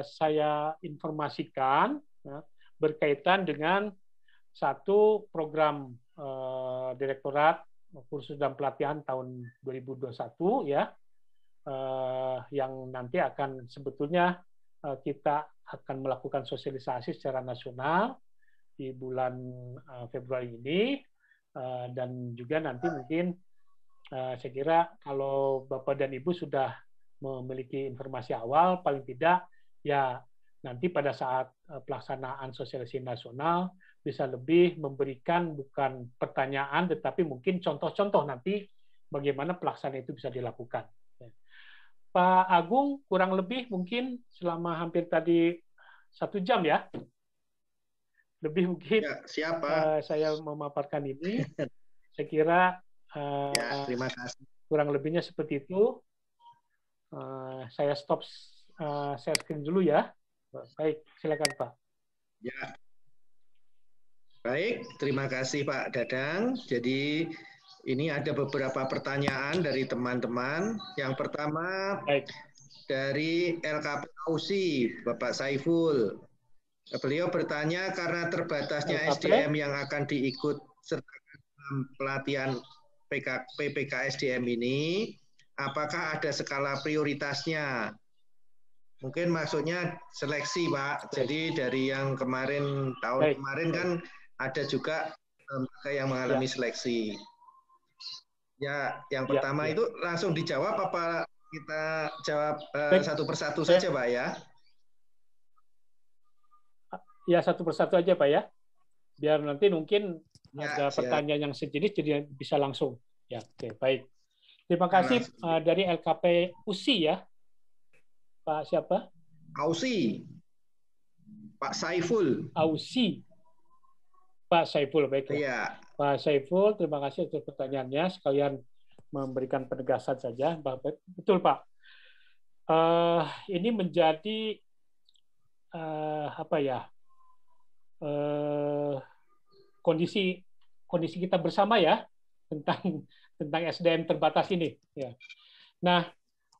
saya informasikan ya, berkaitan dengan satu program Direktorat Kursus dan Pelatihan tahun 2021 ya, yang nanti akan sebetulnya kita akan melakukan sosialisasi secara nasional di bulan Februari ini. Dan juga nanti mungkin saya kira kalau Bapak dan Ibu sudah memiliki informasi awal, paling tidak ya nanti pada saat pelaksanaan sosialisasi nasional bisa lebih memberikan bukan pertanyaan tetapi mungkin contoh-contoh nanti bagaimana pelaksanaan itu bisa dilakukan. Pak Agung kurang lebih mungkin selama hampir tadi 1 jam ya. Lebih mungkin ya, saya memaparkan ini. Saya kira terima kasih. Kurang lebihnya seperti itu. Saya stop share screen dulu ya. Baik, silakan Pak. Ya. Baik, terima kasih Pak Dadang. Jadi ini ada beberapa pertanyaan dari teman-teman. Yang pertama dari LKP Ausi, Bapak Saiful. Beliau bertanya karena terbatasnya SDM yang akan diikut sertakan dalam pelatihan PPKSDM ini, apakah ada skala prioritasnya? Mungkin maksudnya seleksi, Pak. Jadi dari yang kemarin, tahun kemarin kan ada juga lembaga yang mengalami seleksi. Ya, yang pertama itu langsung dijawab apa kita jawab satu persatu saja, Pak ya? Ya, satu persatu aja Pak ya. Biar nanti mungkin ada pertanyaan yang sejenis jadi bisa langsung. Ya, oke, baik. Terima kasih dari LKP USI ya. Pak siapa? Ausi. Pak Saiful. Ausi. Pak Saiful, baiklah. Iya. Pak Saiful, terima kasih atas pertanyaannya. Sekalian memberikan penegasan saja. Betul Pak. Ini menjadi kondisi kita bersama ya tentang SDM terbatas ini. Ya. Nah,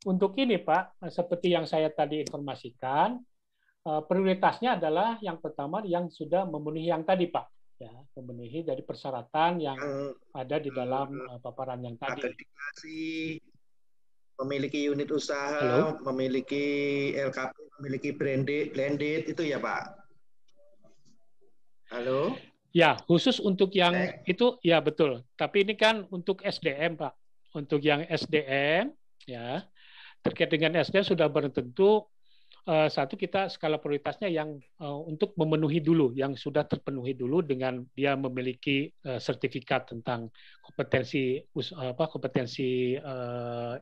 untuk ini Pak, seperti yang saya tadi informasikan, prioritasnya adalah yang pertama yang sudah memenuhi yang tadi Pak, ya, memenuhi dari persyaratan yang ada di dalam paparan yang tadi. Akreditasi, memiliki unit usaha, memiliki LKP, memiliki blended itu ya Pak. Halo? Ya, khusus untuk yang itu ya betul. Tapi ini kan untuk SDM, Pak. Untuk yang SDM ya. terkait dengan SDM sudah barang tentu satu kita skala prioritasnya yang untuk memenuhi dulu, yang sudah terpenuhi dulu dengan dia memiliki sertifikat tentang kompetensi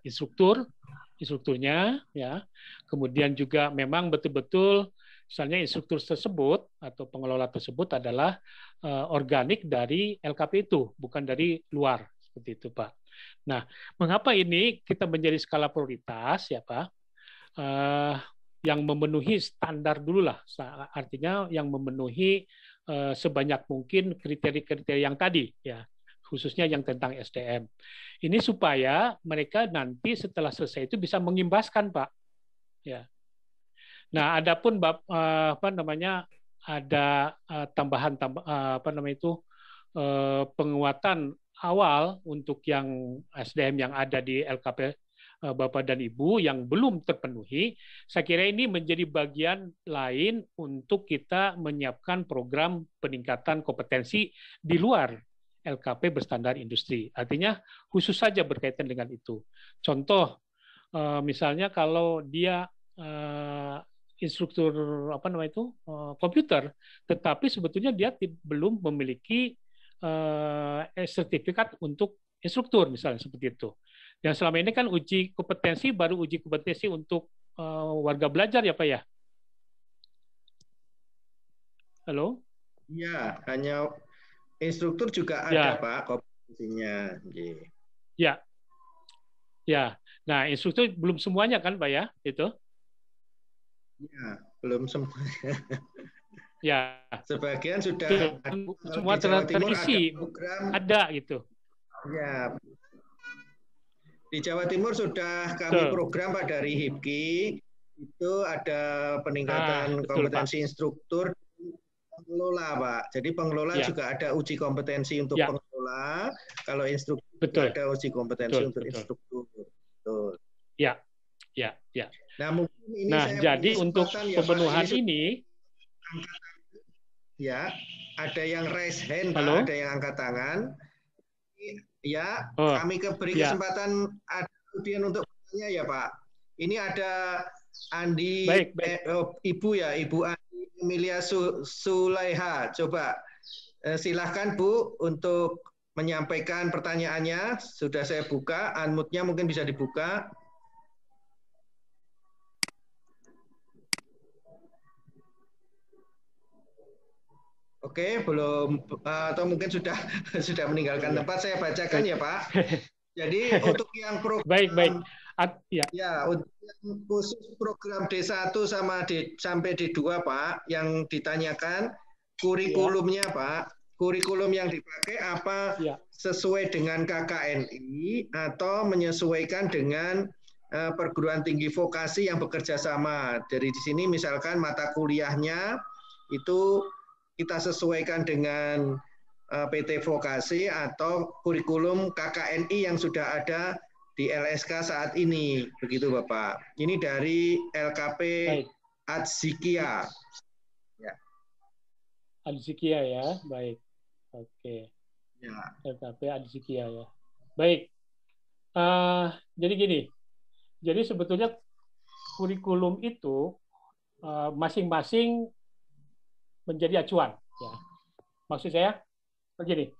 instrukturnya, ya. Kemudian juga memang betul-betul misalnya instruktur tersebut atau pengelola tersebut adalah organik dari LKP itu, bukan dari luar, seperti itu, Pak. Nah, mengapa ini kita menjadi skala prioritas, ya Pak? Yang memenuhi standar dulu lah, artinya yang memenuhi sebanyak mungkin kriteria-kriteria yang tadi, ya, khususnya yang tentang SDM. Ini supaya mereka nanti setelah selesai itu bisa mengimbaskan, Pak. Ya. Nah, adapun ada tambahan penguatan awal untuk yang SDM yang ada di LKP Bapak dan Ibu yang belum terpenuhi, saya kira ini menjadi bagian lain untuk kita menyiapkan program peningkatan kompetensi di luar LKP berstandar industri. Artinya khusus saja berkaitan dengan itu. Contoh, misalnya kalau dia instruktur komputer, tetapi sebetulnya dia belum memiliki sertifikat untuk instruktur, misalnya seperti itu. Dan selama ini kan uji kompetensi baru uji kompetensi untuk warga belajar ya Pak ya? Halo? Ya, hanya instruktur juga ada Pak kompetensinya. Ya, ya. Nah instruktur belum semuanya kan Pak ya? Itu? Ya, belum semuanya. Ya. Sebagian sudah. Semua terisi, ada gitu. Ya. Di Jawa Timur sudah kami program Pak dari HIPKI, itu ada peningkatan kompetensi Pak. Instruktur pengelola Pak. Jadi pengelola juga ada uji kompetensi untuk pengelola, kalau instruktur ada uji kompetensi untuk instruktur. Betul. Ya. Nah, mungkin ini jadi untuk pemenuhan ini ya, ada yang raise hand Pak, ada yang angkat tangan. Ya, kami beri kesempatan kemudian untuk bertanya ya Pak. Ini ada Andi, Ibu ya, Ibu Andi Emilia Sulaiha. Coba silahkan Bu untuk menyampaikan pertanyaannya. Sudah saya buka, unmute-nya mungkin bisa dibuka. Oke, belum atau mungkin sudah meninggalkan tempat. Saya bacakan ya Pak. Jadi untuk yang program untuk yang khusus program D1 sampai D2 Pak, yang ditanyakan kurikulumnya Pak, kurikulum yang dipakai apa sesuai dengan KKNI atau menyesuaikan dengan perguruan tinggi vokasi yang bekerja sama. Dari di sini misalkan mata kuliahnya itu kita sesuaikan dengan PT Vokasi atau kurikulum KKNI yang sudah ada di LSK saat ini. Begitu Bapak. Ini dari LKP Adzikia. Ya. Adzikia ya, baik. Oke. Ya. LKP Adzikia ya. Baik. Jadi gini. Jadi sebetulnya kurikulum itu masing-masing menjadi acuan. Ya. Maksud saya begini,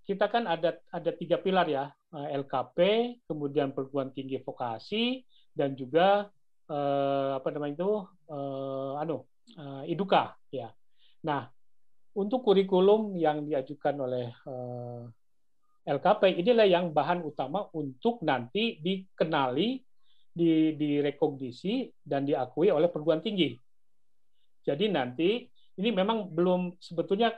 kita kan ada 3 pilar ya, LKP, kemudian perguruan tinggi vokasi, dan juga IDUKA. Ya. Nah, untuk kurikulum yang diajukan oleh LKP inilah yang bahan utama untuk nanti dikenali, direkognisi dan diakui oleh perguruan tinggi. Jadi nanti ini memang belum sebetulnya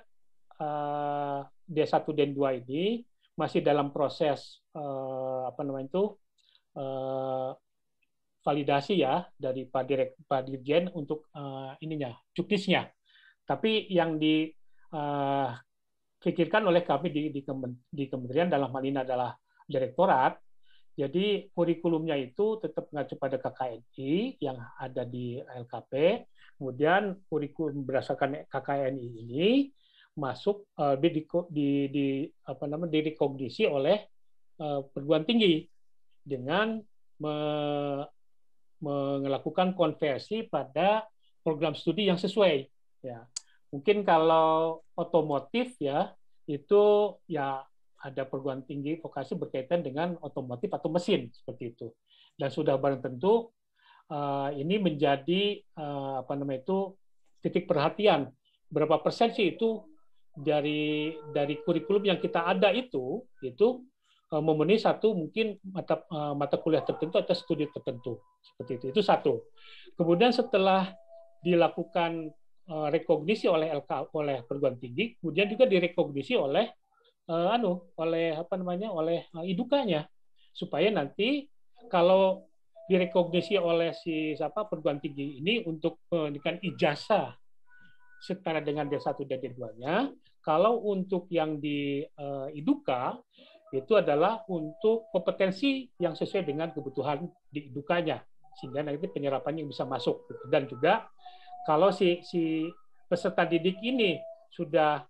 D1 dan D2 ini masih dalam proses validasi ya dari Pak Dirjen untuk juknisnya. Tapi yang dipikirkan oleh kami di kementerian dalam hal ini adalah direktorat. Jadi kurikulumnya itu tetap mengacu pada KKNI yang ada di LKP. Kemudian kurikulum berdasarkan KKNI ini masuk direkognisi oleh perguruan tinggi dengan melakukan konversi pada program studi yang sesuai. Ya, mungkin kalau otomotif ya itu ya ada perguruan tinggi vokasi berkaitan dengan otomotif atau mesin seperti itu. Dan sudah barang tentu ini menjadi apa namanya itu titik perhatian. Berapa persen sih itu dari kurikulum yang kita ada itu memenuhi satu mungkin mata kuliah tertentu atau studi tertentu seperti itu. Itu satu. Kemudian setelah dilakukan rekognisi oleh perguruan tinggi, kemudian juga direkognisi oleh oleh idukanya, supaya nanti kalau direkognisi oleh perguruan tinggi ini untuk memberikan ijazah setara dengan D1 dan D2-nya, kalau untuk yang di Iduka itu adalah untuk kompetensi yang sesuai dengan kebutuhan di Idukanya, sehingga nanti penyerapannya bisa masuk. Dan juga kalau si peserta didik ini sudah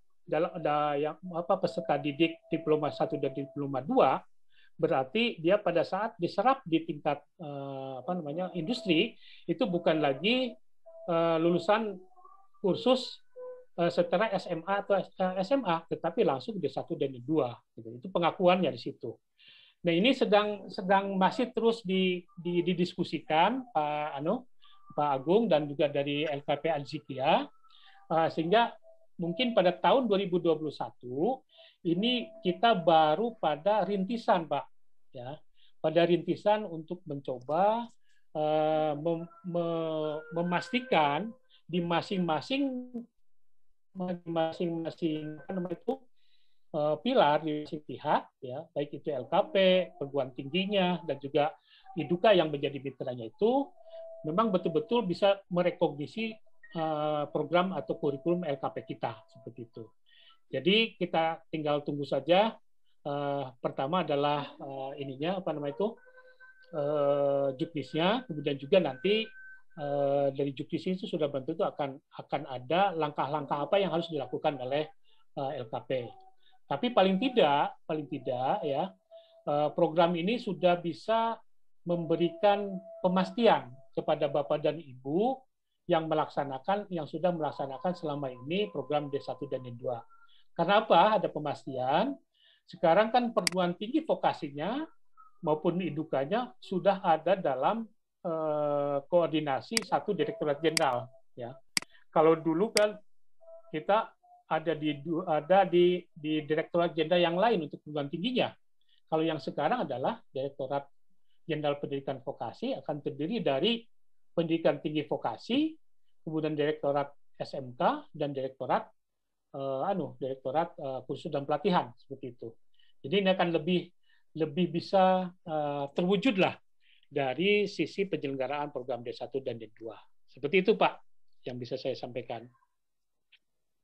peserta didik diploma 1 dan diploma 2, berarti dia pada saat diserap di tingkat industri itu bukan lagi lulusan kursus setelah SMA atau SMA, tetapi langsung D1 dan D2. Itu pengakuannya di situ. Nah, ini sedang masih terus didiskusikan Pak Agung dan juga dari LKP Al-Zikia, sehingga mungkin pada tahun 2021 ini kita baru pada rintisan, Pak, ya, pada rintisan untuk mencoba memastikan di masing-masing pilar di masing pihak, ya, baik itu LKP, perguruan tingginya, dan juga Iduka yang menjadi mitranya itu memang betul-betul bisa merekognisi program atau kurikulum LKP kita seperti itu. Jadi kita tinggal tunggu saja. Pertama adalah juknisnya, kemudian juga nanti dari juknis itu sudah tentu akan ada langkah-langkah apa yang harus dilakukan oleh LKP. Tapi paling tidak ya, program ini sudah bisa memberikan pemastian kepada Bapak dan Ibu yang sudah melaksanakan selama ini program D1 dan D2. Karena apa? Ada pemastian. Sekarang kan perguruan tinggi vokasinya maupun idukanya sudah ada dalam koordinasi satu Direktorat Jenderal, ya. Kalau dulu kan kita ada di Direktorat Jenderal yang lain untuk perguruan tingginya. Kalau yang sekarang adalah Direktorat Jenderal Pendidikan Vokasi akan terdiri dari Pendidikan Tinggi Vokasi, kemudian Direktorat SMK dan Direktorat Kursus dan Pelatihan seperti itu. Jadi ini akan lebih bisa terwujudlah dari sisi penyelenggaraan program D1 dan D2. Seperti itu, Pak, yang bisa saya sampaikan.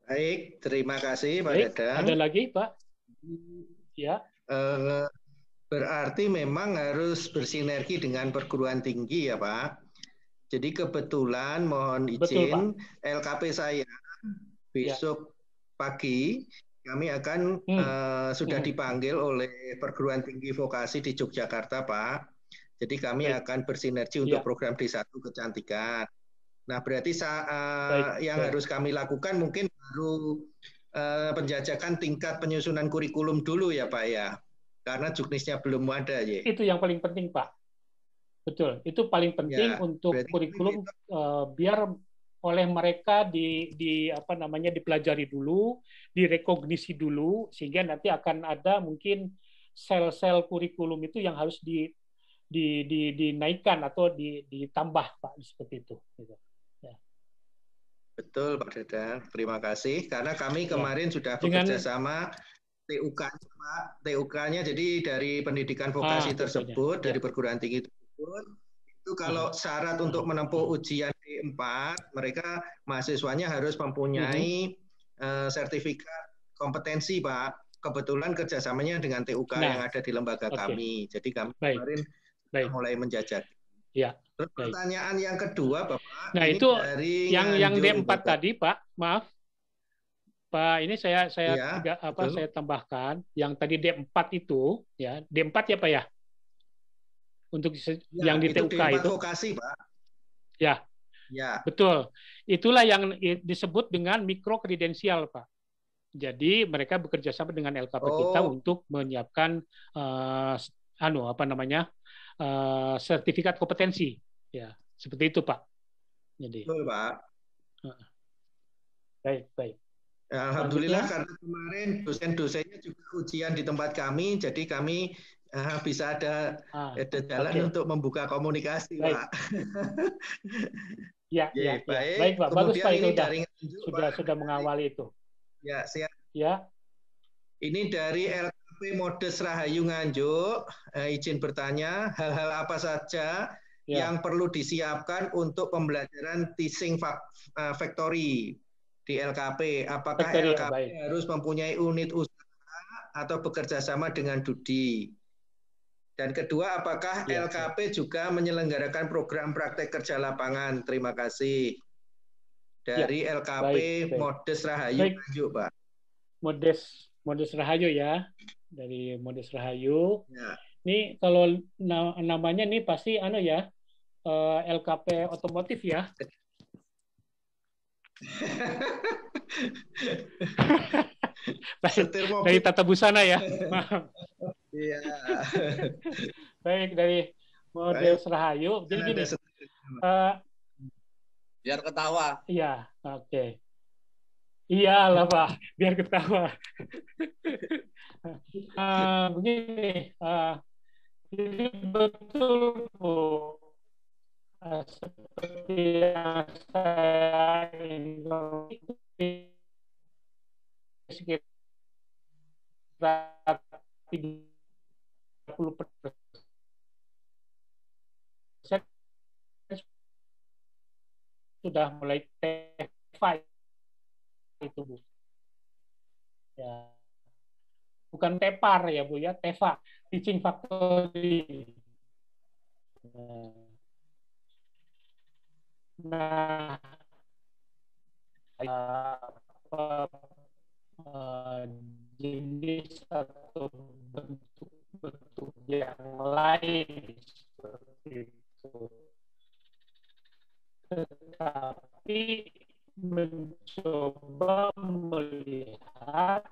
Baik, terima kasih Pak Dadang. Ada lagi, Pak? Ya. Berarti memang harus bersinergi dengan perguruan tinggi ya, Pak. Jadi kebetulan mohon izin, betul, LKP saya besok pagi kami akan sudah dipanggil oleh perguruan tinggi vokasi di Yogyakarta, Pak. Jadi kami akan bersinergi untuk program D1 kecantikan. Nah, berarti yang harus kami lakukan mungkin baru penjajakan tingkat penyusunan kurikulum dulu ya, Pak ya. Karena juknisnya belum ada ya. Itu yang paling penting, Pak. Betul, itu paling penting untuk kurikulum biar oleh mereka dipelajari dulu, direkognisi dulu, sehingga nanti akan ada mungkin sel-sel kurikulum itu yang harus dinaikkan atau ditambah, Pak, seperti itu. Ya. Betul, Pak Dadang. Terima kasih. Karena kami kemarin sudah bekerja sama TUK-nya, jadi dari pendidikan vokasi tersebut, dari perguruan tinggi tersebut, itu kalau syarat untuk menempuh ujian D4, mereka mahasiswanya harus mempunyai sertifikat kompetensi, Pak. Kebetulan kerjasamanya dengan TUK yang ada di lembaga kami. Jadi kami kemarin mulai menjajak. Ya. Pertanyaan yang kedua, Bapak. Nah, itu dari yang D4 Bapak. Tadi, Pak. Maaf. Pak, ini saya tambahkan yang tadi D4 itu, ya. D4 ya, Pak ya? untuk Ya, yang di itu TUK D4 itu. vokasi, Pak. Ya, Ya. betul. Itulah yang disebut dengan mikro kredensial, Pak. Jadi mereka bekerja sama dengan LKP kita untuk menyiapkan sertifikat kompetensi. Ya, seperti itu, Pak. Jadi. Betul, Pak. Baik, baik. Ya, alhamdulillah karena kemarin dosen-dosennya juga ujian di tempat kami, jadi kami bisa ada jalan untuk membuka komunikasi, baik. Pak. Ya, ya, baik. Baik, Pak. Bagus, Pak, itu sudah mengawali itu. Ya, siap. Ya. Ini dari LKP Modes Rahayu Nganjuk, izin bertanya, hal-hal apa saja yang perlu disiapkan untuk pembelajaran teaching factory di LKP? Apakah LKP harus mempunyai unit usaha atau bekerja sama dengan DUDI? Dan kedua, apakah LKP juga menyelenggarakan program praktek kerja lapangan? Terima kasih. Dari LKP Modes Rahayu Nganjuk, Pak. Modes Rahayu ya, dari Modes Rahayu. Ya. Ini kalau namanya nih pasti LKP otomotif ya. Dari Tata Busana ya. Iya. Baik, dari Modes Rahayu. Jadi gini. Biar ketawa. Iya, oke. Iyalah Pak, biar ketawa. Begini, jadi betul Bu, seperti yang saya ikuti sekitar 30% sudah mulai TEFA itu Bu. Ya. Bukan tepar ya Bu ya, TEFA, teaching factory. Nah, jenis atau bentuk-bentuk yang lain seperti itu. Tetapi mencoba melihat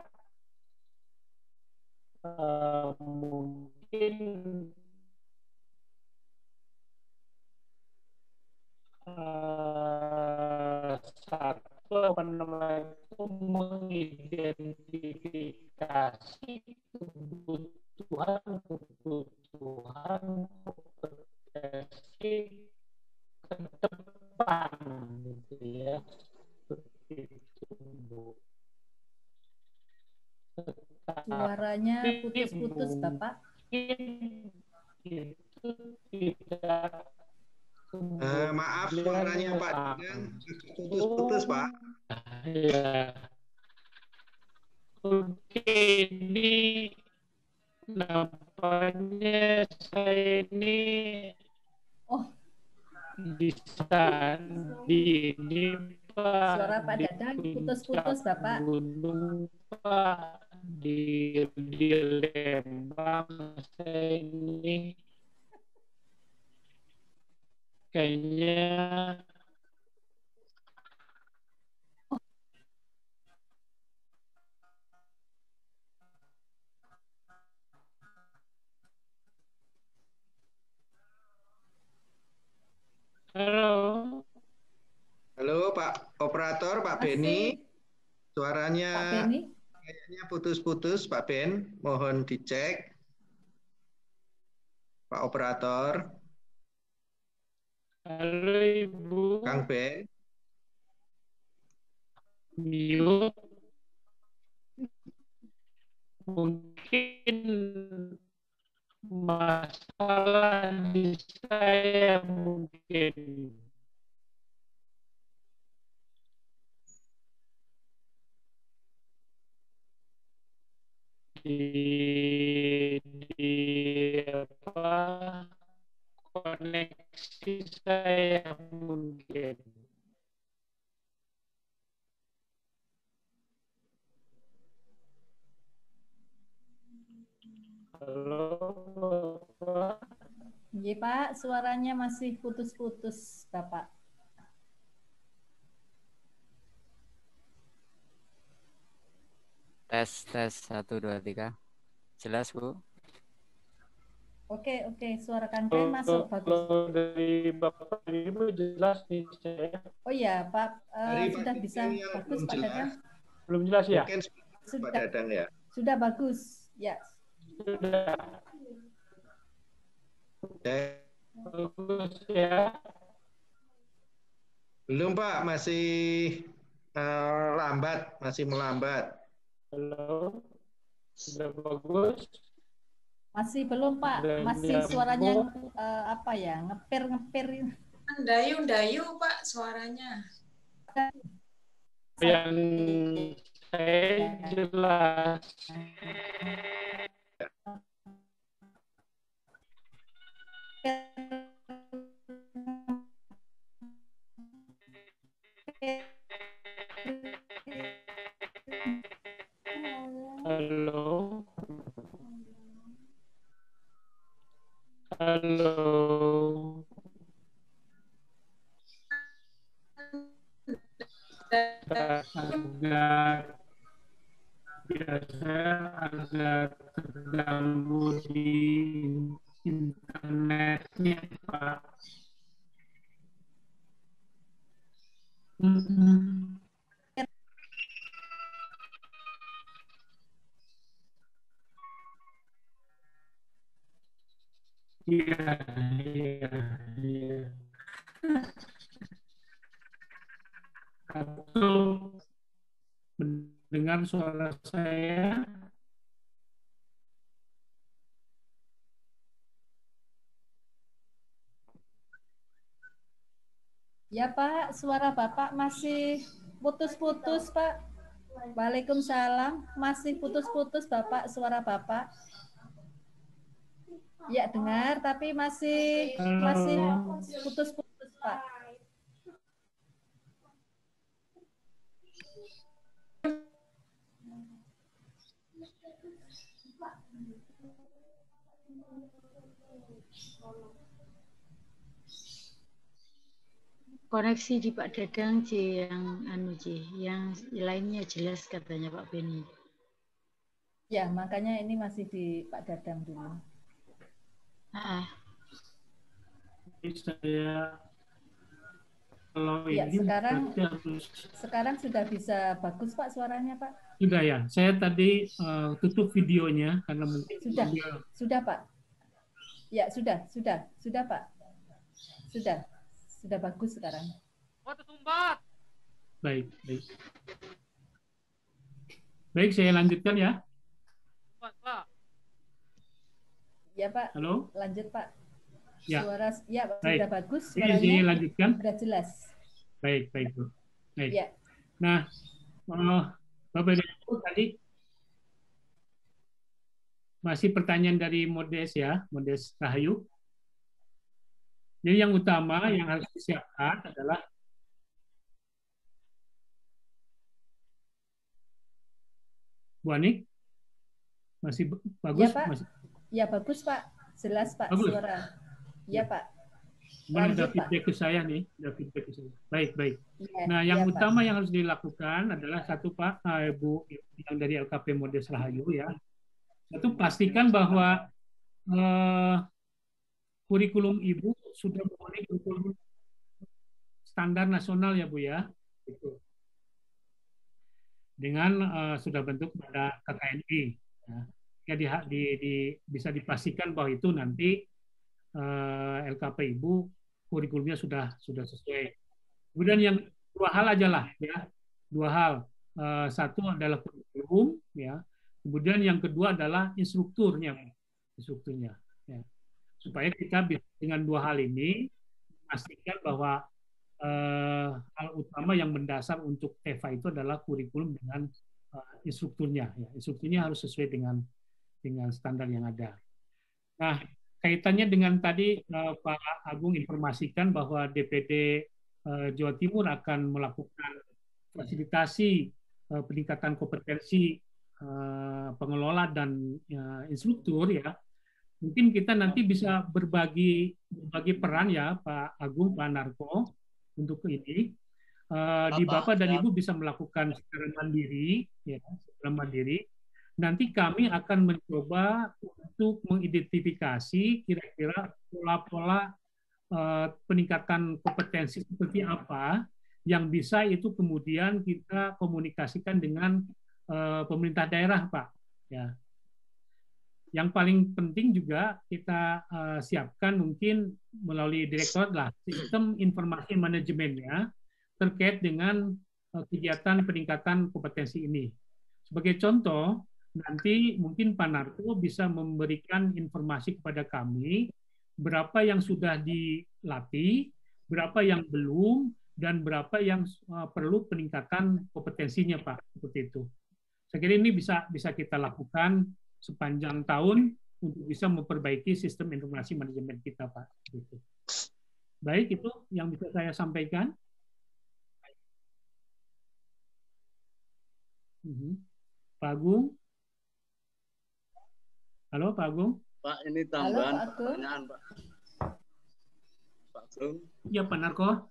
mungkin mengidentifikasi kebutuhan kompetensi ke depan gitu ya, seperti itu Bu. Suaranya putus-putus Bapak. Itu tidak maaf suaranya Pak Dadang putus-putus Pak. Ya. Oke, ini nampaknya saya ini bisa di ini Pak. Suara Pak Dadang putus-putus Bapak. Gunung Pak di Lembang saya ini kayaknya halo. Halo Pak Operator, Pak Beni. Suaranya Pak Beni kayaknya putus-putus Pak Ben, mohon dicek. Pak Operator. Halo Ibu. Kang Ben. Mute. Mungkin masalah di saya mungkin. Di apa koneksi saya mungkin. Halo Bapak. Y Iya Pak, suaranya masih putus-putus Bapak. Tes, tes, 1, 2, 3. Jelas, Bu? Oke, suara Kanpen masuk bagus. Kalau dari Bapak Ibu jelas nih saya. Oh iya, Pak, Dari sudah Pak bisa Dadang bagus belum Pak jelas. Dadang? Belum jelas ya? Mungkin Pak Sudah, Dadang ya. sudah bagus, ya. Sudah Ya, bagus ya. belum Pak, masih lambat, masih melambat. Halo, sudah bagus. Masih belum Pak, Sudah masih nyambung. suaranya apa ya, ngepir-ngepir. Dayu-dayu Pak suaranya. Yang saya jelas. Halo. Halo. Agak biasa agak terganggu di internetnya, Pak. Iya, iya. Atau mendengar suara saya? Ya Pak, suara Bapak masih putus-putus Pak. Waalaikumsalam, masih putus-putus Bapak, suara Bapak. Ya dengar, tapi masih putus-putus Pak. Koneksi di Pak Dadang yang lainnya jelas katanya Pak Beni. Ya, makanya ini masih di Pak Dadang dulu. Saya kalau ya, ini sekarang sudah bisa bagus Pak suaranya Pak. Sudah ya. Saya tadi tutup videonya karena mungkin sudah Pak. Ya sudah Pak. Sudah bagus sekarang. Oh, tersumbat. Baik. Baik, saya lanjutkan ya. Pak. Ya Pak. Halo. Lanjut Pak. Ya. Suara sudah bagus. Suaranya saya lanjutkan. Sudah jelas. Baik Bu. Baik. Ya. Nah, Bapak dan Ibu tadi masih pertanyaan dari Modes ya, Modes Rahayu. Jadi yang utama yang harus disiapkan adalah Bu Anik, masih bagus? Ya Pak. Ya bagus Pak, jelas Pak bagus. Suara. Ya Pak. Cuman ada feedback ke saya nih, Baik. Ya, nah yang utama Pak yang harus dilakukan adalah satu Pak, Ibu yang dari LKP Modes Rahayu ya. Satu pastikan bahwa kurikulum Ibu sudah memenuhi kurikulum standar nasional ya Bu ya. Dengan sudah bentuk pada KKNI. Ya, bisa dipastikan bahwa itu nanti LKP Ibu kurikulumnya sudah sesuai. Kemudian yang dua hal aja lah ya. Dua hal. Satu adalah kurikulum ya. Kemudian yang kedua adalah instrukturnya ya. Supaya kita dengan dua hal ini memastikan bahwa hal utama yang mendasar untuk TEVA itu adalah kurikulum dengan instrukturnya. Ya. Instrukturnya harus sesuai dengan standar yang ada. Nah, kaitannya dengan tadi Pak Agung informasikan bahwa DPD Jawa Timur akan melakukan fasilitasi peningkatan kompetensi pengelola dan instruktur ya. mungkin kita nanti bisa berbagi peran ya Pak Agung, Pak Narko untuk ini. Di Bapak dan Ibu bisa melakukan secara mandiri, ya, secara mandiri. Nanti kami akan mencoba untuk mengidentifikasi kira-kira pola-pola peningkatan kompetensi seperti apa yang bisa itu kemudian kita komunikasikan dengan pemerintah daerah, Pak. Ya. Yang paling penting juga kita siapkan mungkin melalui direktorat lah sistem informasi manajemennya terkait dengan kegiatan peningkatan kompetensi ini. Sebagai contoh, nanti mungkin Pak Narko bisa memberikan informasi kepada kami berapa yang sudah dilatih, berapa yang belum, dan berapa yang perlu peningkatan kompetensinya, Pak. Seperti itu. Saya kira ini bisa kita lakukan sepanjang tahun untuk bisa memperbaiki sistem informasi manajemen kita, Pak. Gitu. Baik, itu yang bisa saya sampaikan. Pak Agung. Halo, Pak Agung. Pak, ini tambahan pertanyaan, Pak. Pak Agung. Iya, Pak Narko.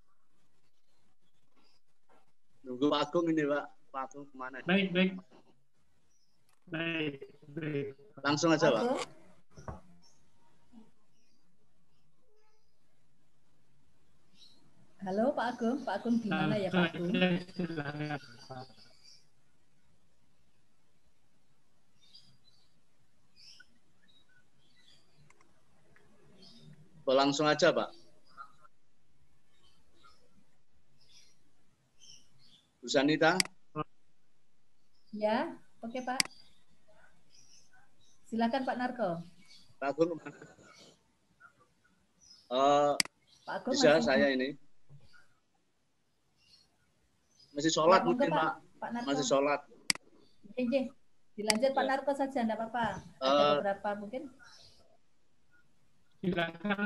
Nunggu Pak Agung ini, Pak. Pak Agung kemana? Baik. Langsung aja, Pak. Halo Pak Agung. Pak Agung di mana ya Pak Agung? Langsung aja, Pak. Bu Sanita? Ya, oke Pak. Silakan Pak Narko. Pak Agung kemana? Pak Agung bisa masih saya ini. Masih sholat ya, mungkin, Pak. Masih sholat. Oke. Dilanjut Pak Narko saja, enggak apa-apa. Ada beberapa mungkin.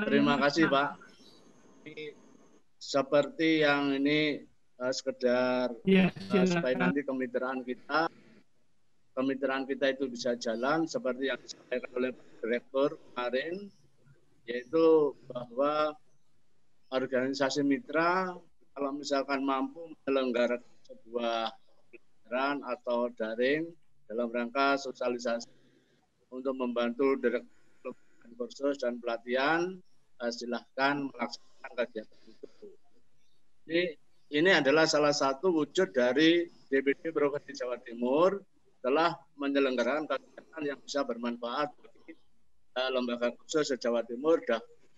Terima kasih, Pak. Seperti yang ini sekedar supaya nanti kemitraan kita itu bisa jalan seperti yang disampaikan oleh Pak Direktur kemarin, yaitu bahwa organisasi mitra kalau misalkan mampu menyelenggarakan sebuah pelajaran atau daring dalam rangka sosialisasi untuk membantu direktur kursus dan pelatihan, silahkan melaksanakan kegiatan itu. Ini adalah salah satu wujud dari DPD Provinsi Jawa Timur telah menyelenggarakan kegiatan yang bisa bermanfaat bagi lembaga kursus Jawa Timur,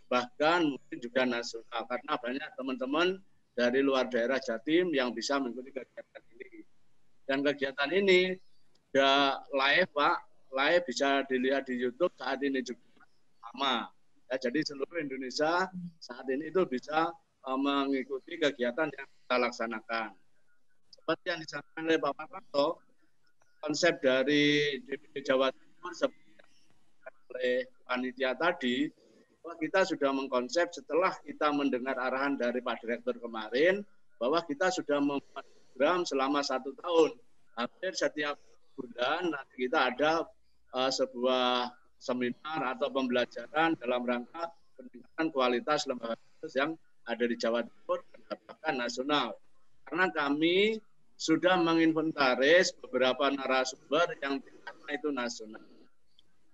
bahkan mungkin juga nasional, karena banyak teman-teman dari luar daerah Jatim yang bisa mengikuti kegiatan ini. Dan kegiatan ini sudah live, Pak, live bisa dilihat di YouTube saat ini juga. Ya, jadi seluruh Indonesia saat ini itu bisa mengikuti kegiatan yang kita laksanakan. Seperti yang disampaikan oleh Pak Marto, konsep dari DPD Jawa Timur seperti oleh panitia tadi, bahwa kita sudah mengkonsep setelah kita mendengar arahan dari Pak Direktur kemarin, bahwa kita sudah membuat program selama 1 tahun. Hampir setiap bulan nanti kita ada sebuah seminar atau pembelajaran dalam rangka peningkatan kualitas lembaga kursus yang ada di Jawa Timur dan bahkan nasional. Karena kami sudah menginventaris beberapa narasumber yang tingkatnya itu nasional.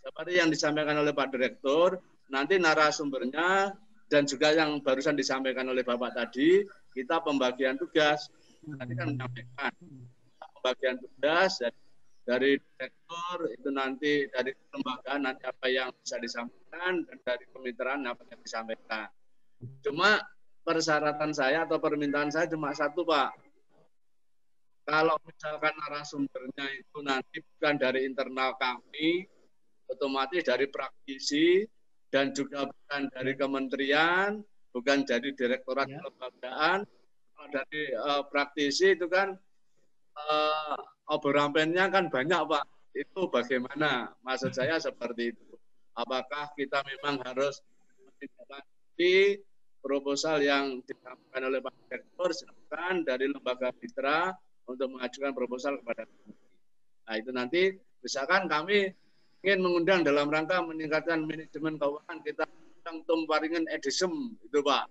Seperti yang disampaikan oleh Pak Direktur, nanti narasumbernya dan juga yang barusan disampaikan oleh Bapak tadi, kita pembagian tugas. Tadi kan menyampaikan pembagian tugas dari direktur, itu nanti dari kelembagaan nanti apa yang bisa disampaikan, dan dari kemitraan apa yang disampaikan. Cuma persyaratan saya atau permintaan saya cuma satu, Pak. Kalau misalkan narasumbernya itu nanti bukan dari internal kami, otomatis dari praktisi, dan juga bukan dari kementerian, bukan dari direktorat kelembagaan. Kalau dari praktisi itu kan oberampennya kan banyak, Pak. Itu bagaimana? Maksud saya seperti itu. Apakah kita memang harus menindaklanjuti proposal yang disampaikan oleh Pak Direktur, silakan dari lembaga mitra untuk mengajukan proposal kepada kami. Nah, itu nanti misalkan kami ingin mengundang dalam rangka meningkatkan manajemen keuangan, kita undang Tumwaringen Edisem itu Pak.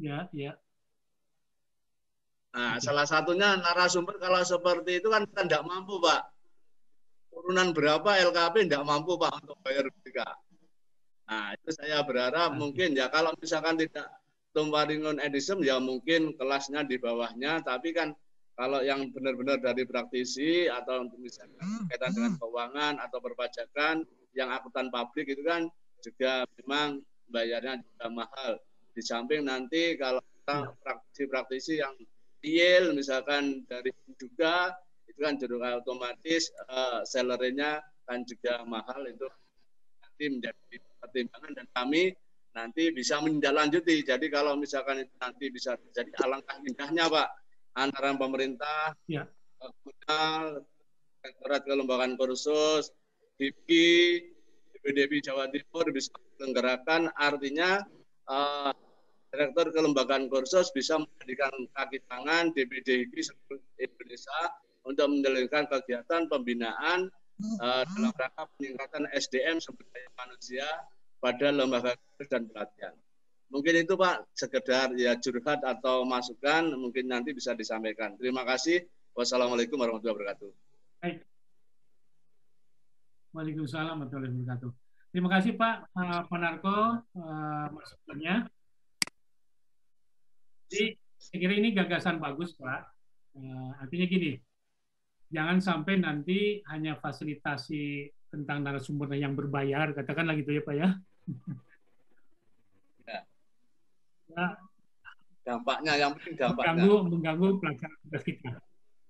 Ya, ya. Nah, salah satunya narasumber kalau seperti itu kan kita tidak mampu Pak. Turunan berapa LKP tidak mampu Pak untuk bayar BPK. Nah, itu saya berharap mungkin ya kalau misalkan tidak Tumwaringen Edisem ya mungkin kelasnya di bawahnya, tapi kan kalau yang benar-benar dari praktisi atau untuk misalkan berkaitan dengan keuangan atau perpajakan yang akuntan publik itu kan juga memang bayarnya juga mahal. Di samping nanti kalau praktisi-praktisi yang real misalkan dari juga itu kan juga otomatis salary-nya kan juga mahal, itu nanti menjadi pertimbangan dan kami nanti bisa menindaklanjuti. Jadi kalau misalkan itu nanti bisa terjadi, alangkah indahnya Pak antara pemerintah, ya, Direktorat Kelembagaan Kursus, DIPKI, DPDP Jawa Timur bisa menyelenggarakan, artinya Direktur Kelembagaan Kursus bisa menjadikan kaki tangan DPDP seluruh Indonesia untuk menjalankan kegiatan pembinaan dalam rangka peningkatan SDM sumber daya manusia pada lembaga kursus dan pelatihan. Mungkin itu Pak, sekedar ya curhat atau masukan, mungkin nanti bisa disampaikan. Terima kasih. Wassalamualaikum warahmatullahi wabarakatuh. Baik. Waalaikumsalam warahmatullahi wabarakatuh. Terima kasih Pak Narko masukannya. Jadi saya kira ini gagasan bagus Pak. Artinya gini, jangan sampai nanti hanya fasilitasi tentang narasumber yang berbayar, katakanlah gitu ya Pak ya. Ya, dampaknya yang penting dampaknya mengganggu pelaksanaan tugas kita.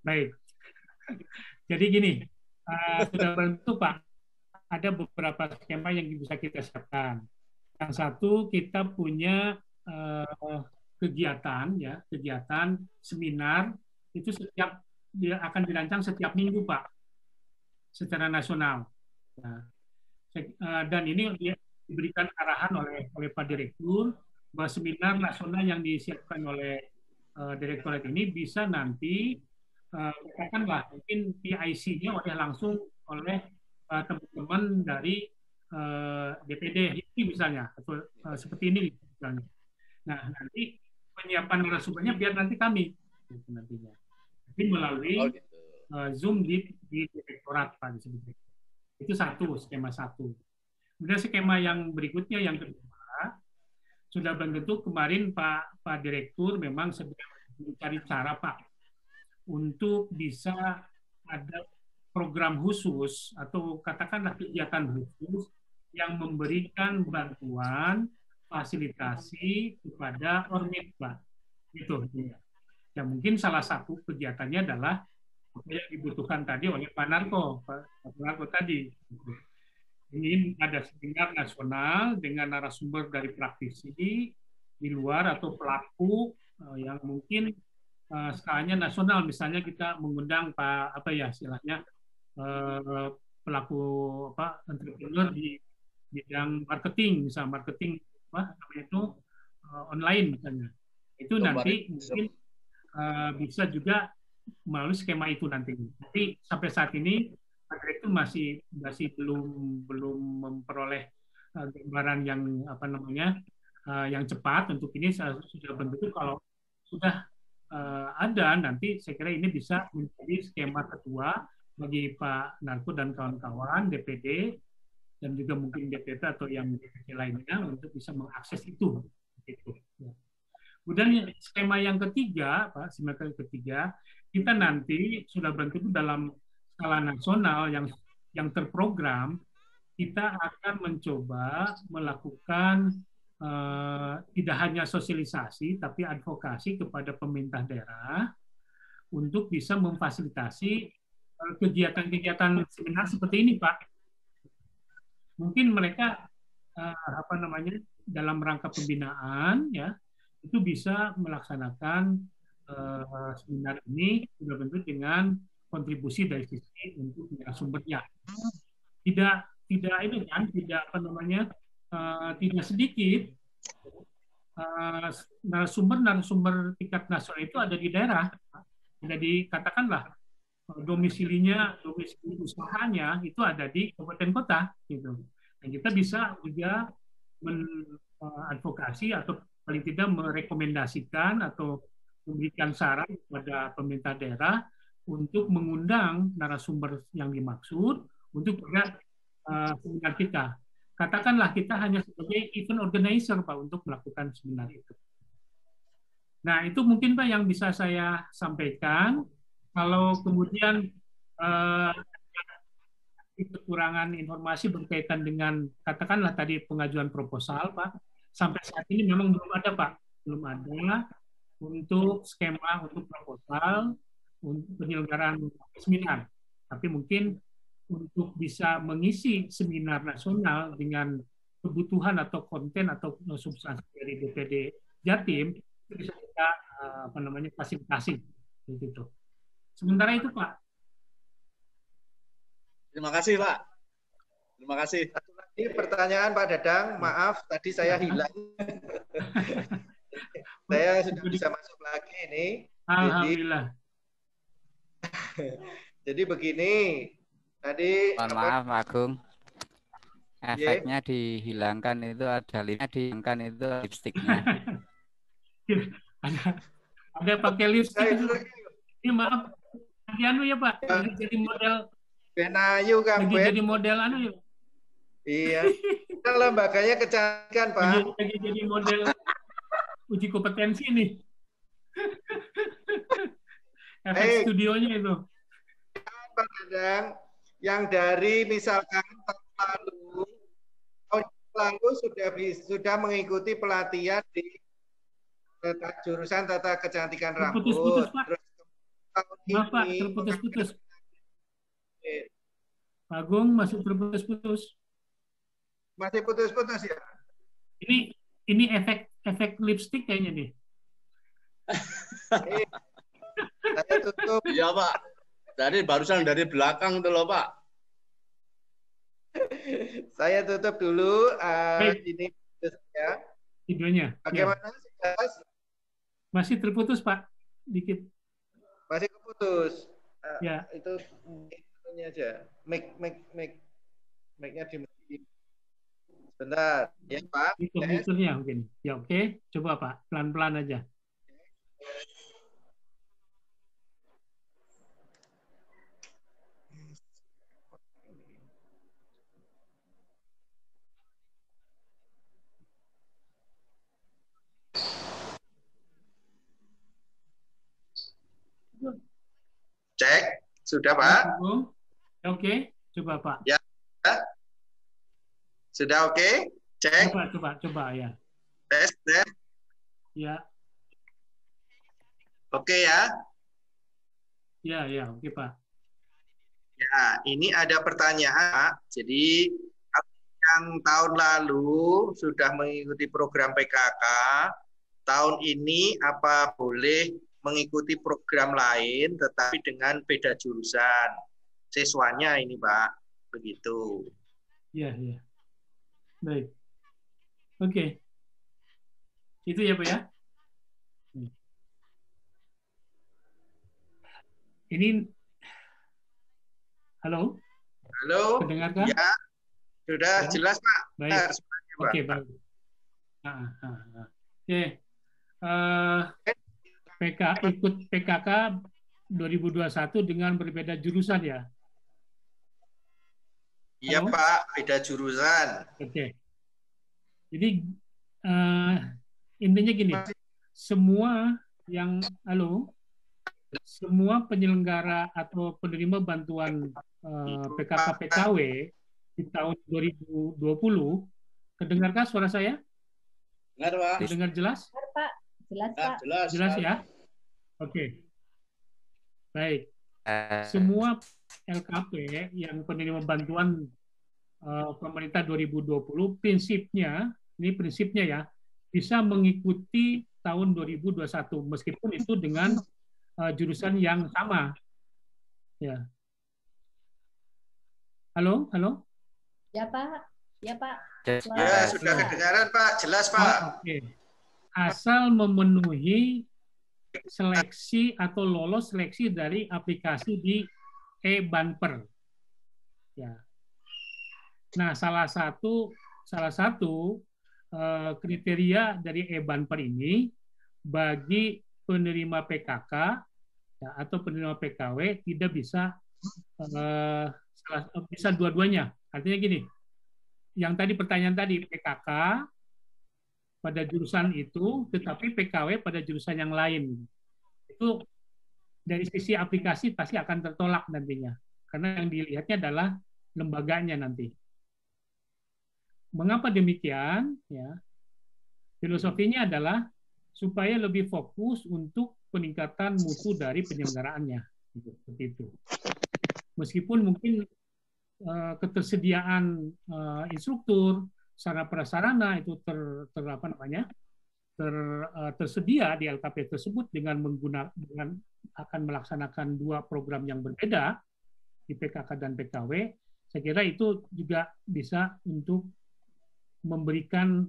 Baik. Jadi gini, sudah tentu Pak, ada beberapa skema yang bisa kita siapkan. Yang satu, kita punya kegiatan seminar itu dia akan dirancang setiap minggu Pak, secara nasional. Nah, dan ini diberikan arahan oleh Pak Direktur bahwa seminar nasional yang disiapkan oleh direktorat ini bisa nanti katakanlah mungkin PIC-nya langsung oleh teman-teman dari DPD misalnya, atau seperti ini misalnya. Nah, nanti penyiapan narasumbernya biar nanti kami nantinya. Tapi melalui Zoom di direktorat Pak disebutnya. Itu skema satu. Kemudian skema yang berikutnya yang kedua, sudah bentuk kemarin Pak Direktur memang sedang mencari cara Pak untuk bisa ada program khusus atau katakanlah kegiatan khusus yang memberikan bantuan fasilitasi kepada ormit Pak. Gitu. Ya mungkin salah satu kegiatannya adalah yang dibutuhkan tadi oleh Pak Narko tadi. Ini ada seminar nasional dengan narasumber dari praktisi di luar atau pelaku yang mungkin skalanya nasional. Misalnya kita mengundang pelaku entrepreneur di bidang marketing, misalnya marketing online misalnya. Itu nanti mungkin bisa juga melalui skema itu nanti. Tapi sampai saat ini Pak Direktur masih belum memperoleh gambaran yang cepat untuk ini. Sudah bentuk kalau sudah ada nanti saya kira ini bisa menjadi skema kedua bagi Pak Narko dan kawan-kawan DPD dan juga mungkin DPP atau yang DPD lainnya untuk bisa mengakses itu. Kemudian skema yang ketiga, Pak, kita nanti sudah bentuk dalam skala nasional yang terprogram, kita akan mencoba melakukan tidak hanya sosialisasi, tapi advokasi kepada pemerintah daerah untuk bisa memfasilitasi kegiatan-kegiatan seminar seperti ini, Pak. Mungkin mereka dalam rangka pembinaan ya itu bisa melaksanakan seminar ini sudah bentuk dengan kontribusi dari sisi untuk narasumbernya. Tidak sedikit narasumber tingkat nasional itu ada di daerah. Jadi katakanlah domisili usahanya itu ada di kabupaten kota gitu. Dan kita bisa juga mengadvokasi atau paling tidak merekomendasikan atau memberikan saran kepada pemerintah daerah untuk mengundang narasumber yang dimaksud untuk pada seminar kita. Katakanlah kita hanya sebagai event organizer Pak untuk melakukan seminar itu. Nah itu mungkin Pak yang bisa saya sampaikan. Kalau kemudian kekurangan informasi berkaitan dengan katakanlah tadi pengajuan proposal Pak, sampai saat ini memang belum ada Pak, belum ada untuk skema untuk proposal untuk penyelenggaraan seminar. Tapi mungkin untuk bisa mengisi seminar nasional dengan kebutuhan atau konten atau substansi dari DPD Jatim itu bisa kita fasilitasi begitu. Sementara itu Pak. Terima kasih Pak. Terima kasih. Satu lagi pertanyaan Pak Dadang, maaf tadi saya hilang. Saya sudah bisa masuk lagi ini. Alhamdulillah. Jadi begini, tadi maaf Pak Agung, efeknya dihilangkan itu ada dihilangkan itu lipstiknya. ada pakai lipstik. Ini maaf, anu ya Pak, jadi model Benayu Kang Ben. Jadi model anu ya. Iya. Kan lembaganya kecantikan Pak. Lagi jadi model uji kompetensi nih. Efek studionya itu. Pak Dadang, yang dari misalkan tahun lalu sudah mengikuti pelatihan di jurusan tata kecantikan rambut. Terputus-putus Pak. Terus Pak, terputus-putus. Pak Agung masih terputus-putus. Masih putus-putus ya? Ini efek lipstick kayaknya nih. Saya tutup. Iya Pak. Tadi barusan dari belakang itu loh Pak. Saya tutup dulu ini ya. Videonya. Bagaimana? Ya. Masih terputus Pak, dikit. Masih keputus. Ya. Itu ini aja. Mic-nya dimatiin. Sebentar, ya Pak. Di komputernya mungkin. Ya oke. Coba Pak, pelan-pelan aja. Cek, sudah Pak? Oke, coba Pak. Ya. Sudah oke? Cek. Coba ya. Tes. Ya. Oke ya? Ya, oke Pak. Ya, ini ada pertanyaan Pak. Jadi yang tahun lalu sudah mengikuti program PKK, tahun ini apa boleh mengikuti program lain tetapi dengan beda jurusan siswanya ini Pak, begitu. Iya. Baik. Oke. Itu ya Pak ya. Ini halo. Mendengarkan? Ya. Sudah jelas Pak. Baik. Pak. Oke, baik. Oke. Ikut PKK 2021 dengan berbeda jurusan ya? Iya Pak, beda jurusan. Oke. Jadi intinya gini, semua penyelenggara atau penerima bantuan PKK PKW di tahun 2020, kedengarkah suara saya? Dengar Pak. Dengar jelas? Pak. Jelas Pak. Jelas ya? Oke. Baik. Semua LKP yang penerima bantuan pemerintah 2020 prinsipnya ya bisa mengikuti tahun 2021 meskipun itu dengan jurusan yang sama. Ya. Halo? Ya Pak. Ya sudah kedengaran Pak, jelas Pak. Oke. Asal memenuhi seleksi atau lolos seleksi dari aplikasi di e-Banper. Ya. Nah, salah satu kriteria dari e-Banper ini bagi penerima PKK ya, atau penerima PKW tidak bisa bisa dua-duanya. Artinya gini, yang tadi pertanyaan tadi PKK pada jurusan itu, tetapi PKW pada jurusan yang lain. Itu dari sisi aplikasi pasti akan tertolak nantinya, karena yang dilihatnya adalah lembaganya nanti. Mengapa demikian? Ya, filosofinya adalah supaya lebih fokus untuk peningkatan mutu dari penyelenggaraannya. Seperti itu. Meskipun mungkin ketersediaan instruktur, sarana prasarana itu tersedia di LKP tersebut dengan akan melaksanakan dua program yang berbeda di PKK dan PKW, saya kira itu juga bisa untuk memberikan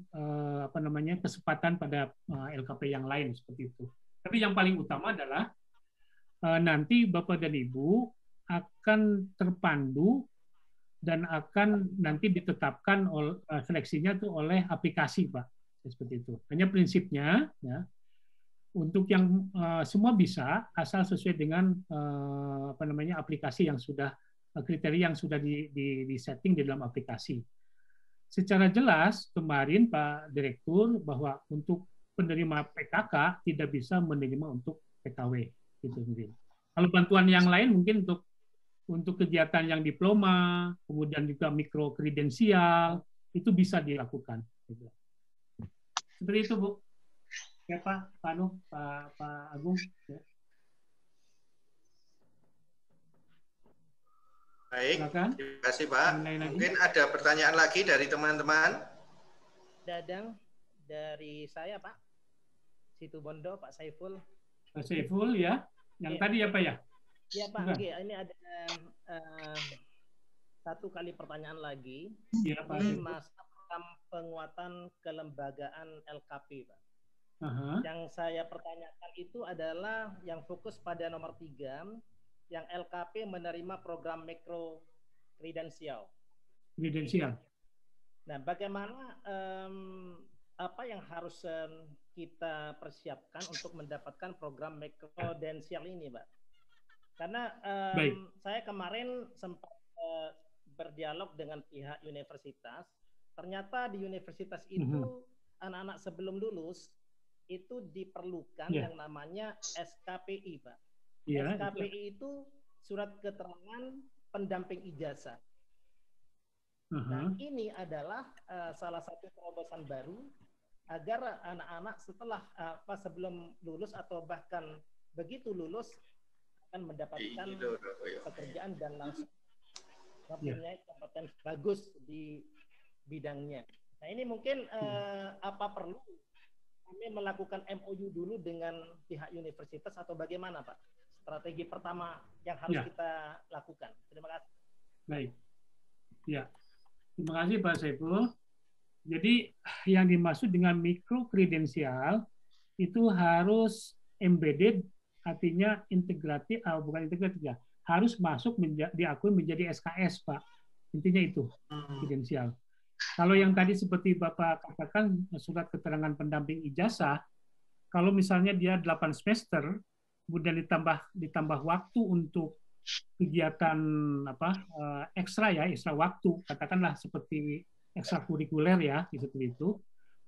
kesempatan pada LKP yang lain seperti itu. Tapi yang paling utama adalah nanti Bapak dan Ibu akan terpandu dan akan nanti ditetapkan seleksinya itu oleh aplikasi, Pak. Seperti itu. Hanya prinsipnya ya, untuk yang semua bisa asal sesuai dengan aplikasi yang sudah kriteria yang sudah di setting di dalam aplikasi. Secara jelas kemarin Pak Direktur bahwa untuk penerima PKK tidak bisa menerima untuk PKW gitu mungkin. Kalau bantuan yang lain mungkin untuk kegiatan yang diploma, kemudian juga mikro kredensial itu bisa dilakukan. Gitu. Seperti itu, Bu. Ya, Pak Anu, Pak Agung. Ya. Baik, terima kasih Pak. Mungkin ada pertanyaan lagi dari teman-teman. Dadang dari saya, Pak. Situbondo, Pak Saiful. Pak Saiful ya, yang tadi ya Pak ya? Iya Pak, oke. Ini ada satu kali pertanyaan lagi. Iya Pak. Ini masalah penguatan kelembagaan LKP, Pak. Yang saya pertanyakan itu adalah yang fokus pada nomor 3, yang LKP menerima program mikro kredensial. Nah, bagaimana apa yang harus kita persiapkan untuk mendapatkan program mikro kredensial ini, Pak? Karena saya kemarin sempat berdialog dengan pihak universitas. Ternyata di universitas itu anak-anak sebelum lulus itu diperlukan yang namanya SKPI, Pak. SKPI itu surat keterangan pendamping ijazah. Nah, ini adalah salah satu terobosan baru agar anak-anak setelah sebelum lulus atau bahkan begitu lulus akan mendapatkan pekerjaan dan langsung mempunyai kompetensi bagus di bidangnya. Nah, ini mungkin apa perlu kami melakukan MOU dulu dengan pihak universitas atau bagaimana, Pak? Strategi pertama yang harus kita lakukan. Terima kasih. Baik. Ya. Terima kasih Pak Saiful. Jadi yang dimaksud dengan mikro kredensial itu harus embedded, artinya integratif, bukan integratif ya, harus masuk diakui menjadi SKS, Pak. Intinya itu kredensial. Kalau yang tadi seperti Bapak katakan surat keterangan pendamping ijazah, kalau misalnya dia 8 semester, kemudian ditambah waktu untuk kegiatan ekstra waktu, katakanlah seperti ekstrakurikuler ya, seperti itu,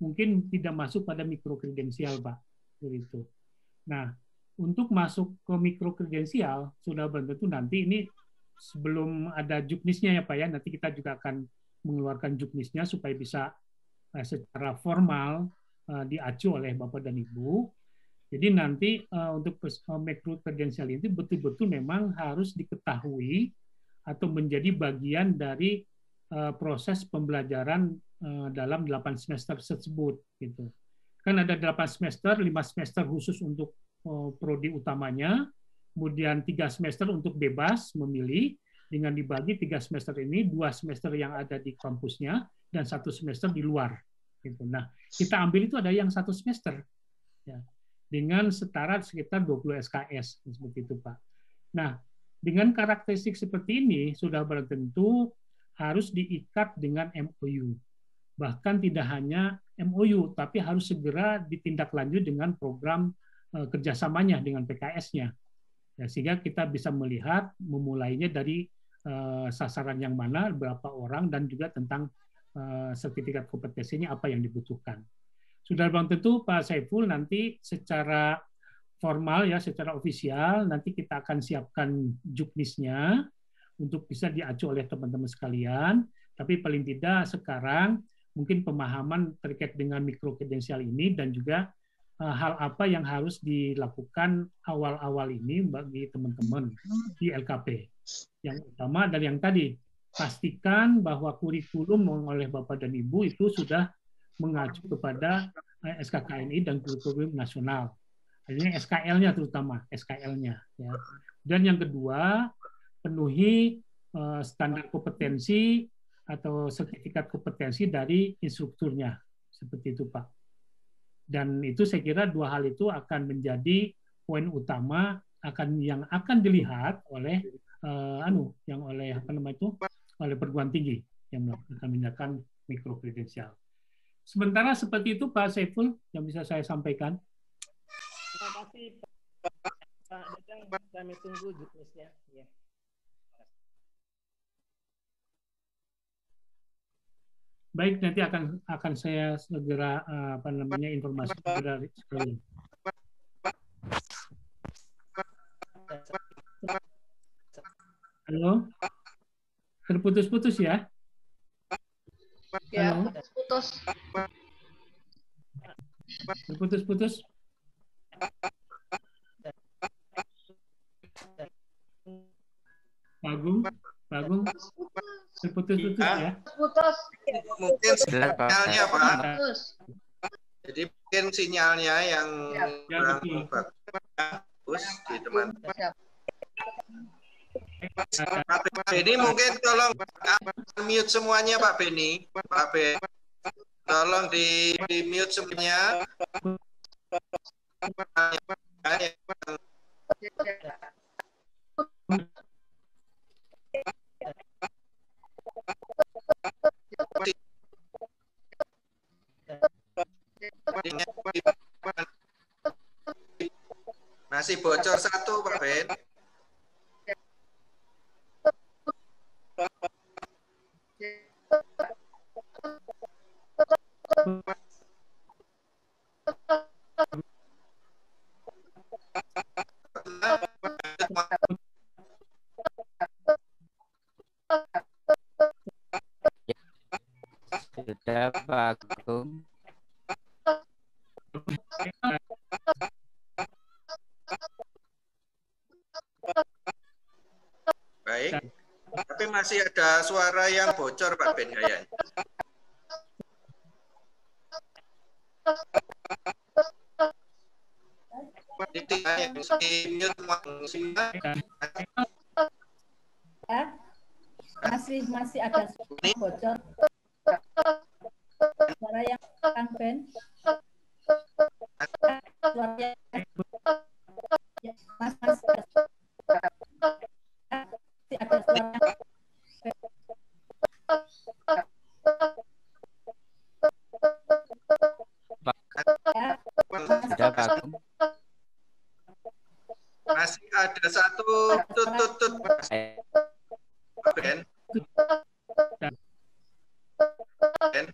mungkin tidak masuk pada mikro kredensial, Pak. Begitu. Nah, untuk masuk ke mikro kredensial sudah tentu nanti ini sebelum ada juknisnya ya Pak ya, nanti kita juga akan mengeluarkan juknisnya supaya bisa secara formal diacu oleh Bapak dan Ibu. Jadi nanti untuk mikro kredensial itu betul-betul memang harus diketahui atau menjadi bagian dari proses pembelajaran dalam 8 semester tersebut gitu. Kan ada 8 semester, 5 semester khusus untuk prodi utamanya, kemudian 3 semester untuk bebas memilih, dengan dibagi 3 semester ini, 2 semester yang ada di kampusnya dan 1 semester di luar. Gitu. Nah, kita ambil itu ada yang 1 semester. Ya. dengan setara sekitar 20 SKS seperti itu, Pak. Nah, dengan karakteristik seperti ini sudah barang tentu harus diikat dengan MOU. Bahkan tidak hanya MOU, tapi harus segera ditindaklanjut dengan program kerjasamanya dengan PKS-nya. Ya, sehingga kita bisa melihat memulainya dari sasaran yang mana, berapa orang, dan juga tentang sertifikat kompetensinya apa yang dibutuhkan. Sudah bang tentu Pak Saiful nanti secara formal ya, secara ofisial nanti kita akan siapkan juknisnya untuk bisa diacu oleh teman-teman sekalian. Tapi paling tidak sekarang mungkin pemahaman terkait dengan mikrokredensial ini dan juga hal apa yang harus dilakukan awal-awal ini bagi teman-teman di LKP. Yang utama dari yang tadi, pastikan bahwa kurikulum oleh Bapak dan Ibu itu sudah mengacu kepada SKKNI dan kurikulum nasional. Artinya SKL-nya terutama, SKL-nya. Ya. Dan yang kedua, penuhi standar kompetensi atau sertifikat kompetensi dari instrukturnya. Seperti itu, Pak. Dan itu saya kira dua hal itu akan menjadi poin utama yang akan dilihat oleh oleh perguruan tinggi yang akan menggunakan mikrokredensial. Sementara seperti itu Pak Saiful yang bisa saya sampaikan. Terima kasih Pak Dadang, kami tunggu juknisnya. Ya. Baik, nanti akan saya segera informasi dari sekalian. Halo, terputus-putus ya? Ya, putus. Terputus-putus. Pak Agung, terputus-putus ya? Putus. Mungkin sinyalnya Pak. Jadi mungkin sinyalnya yang kurang bagus di teman. Pak Beni mungkin tolong mute semuanya Pak Beni. Pak Beni tolong di mute semuanya. Masih bocor satu Pak Ben. Sudah Pak Agung. Baik, tapi masih ada suara yang bocor Pak Ben kayaknya. Masih ada suara bocor. Suara yang Kang Ben. Suara Sudah Pak Agung. Masih ada satu tutut Ben. Ben.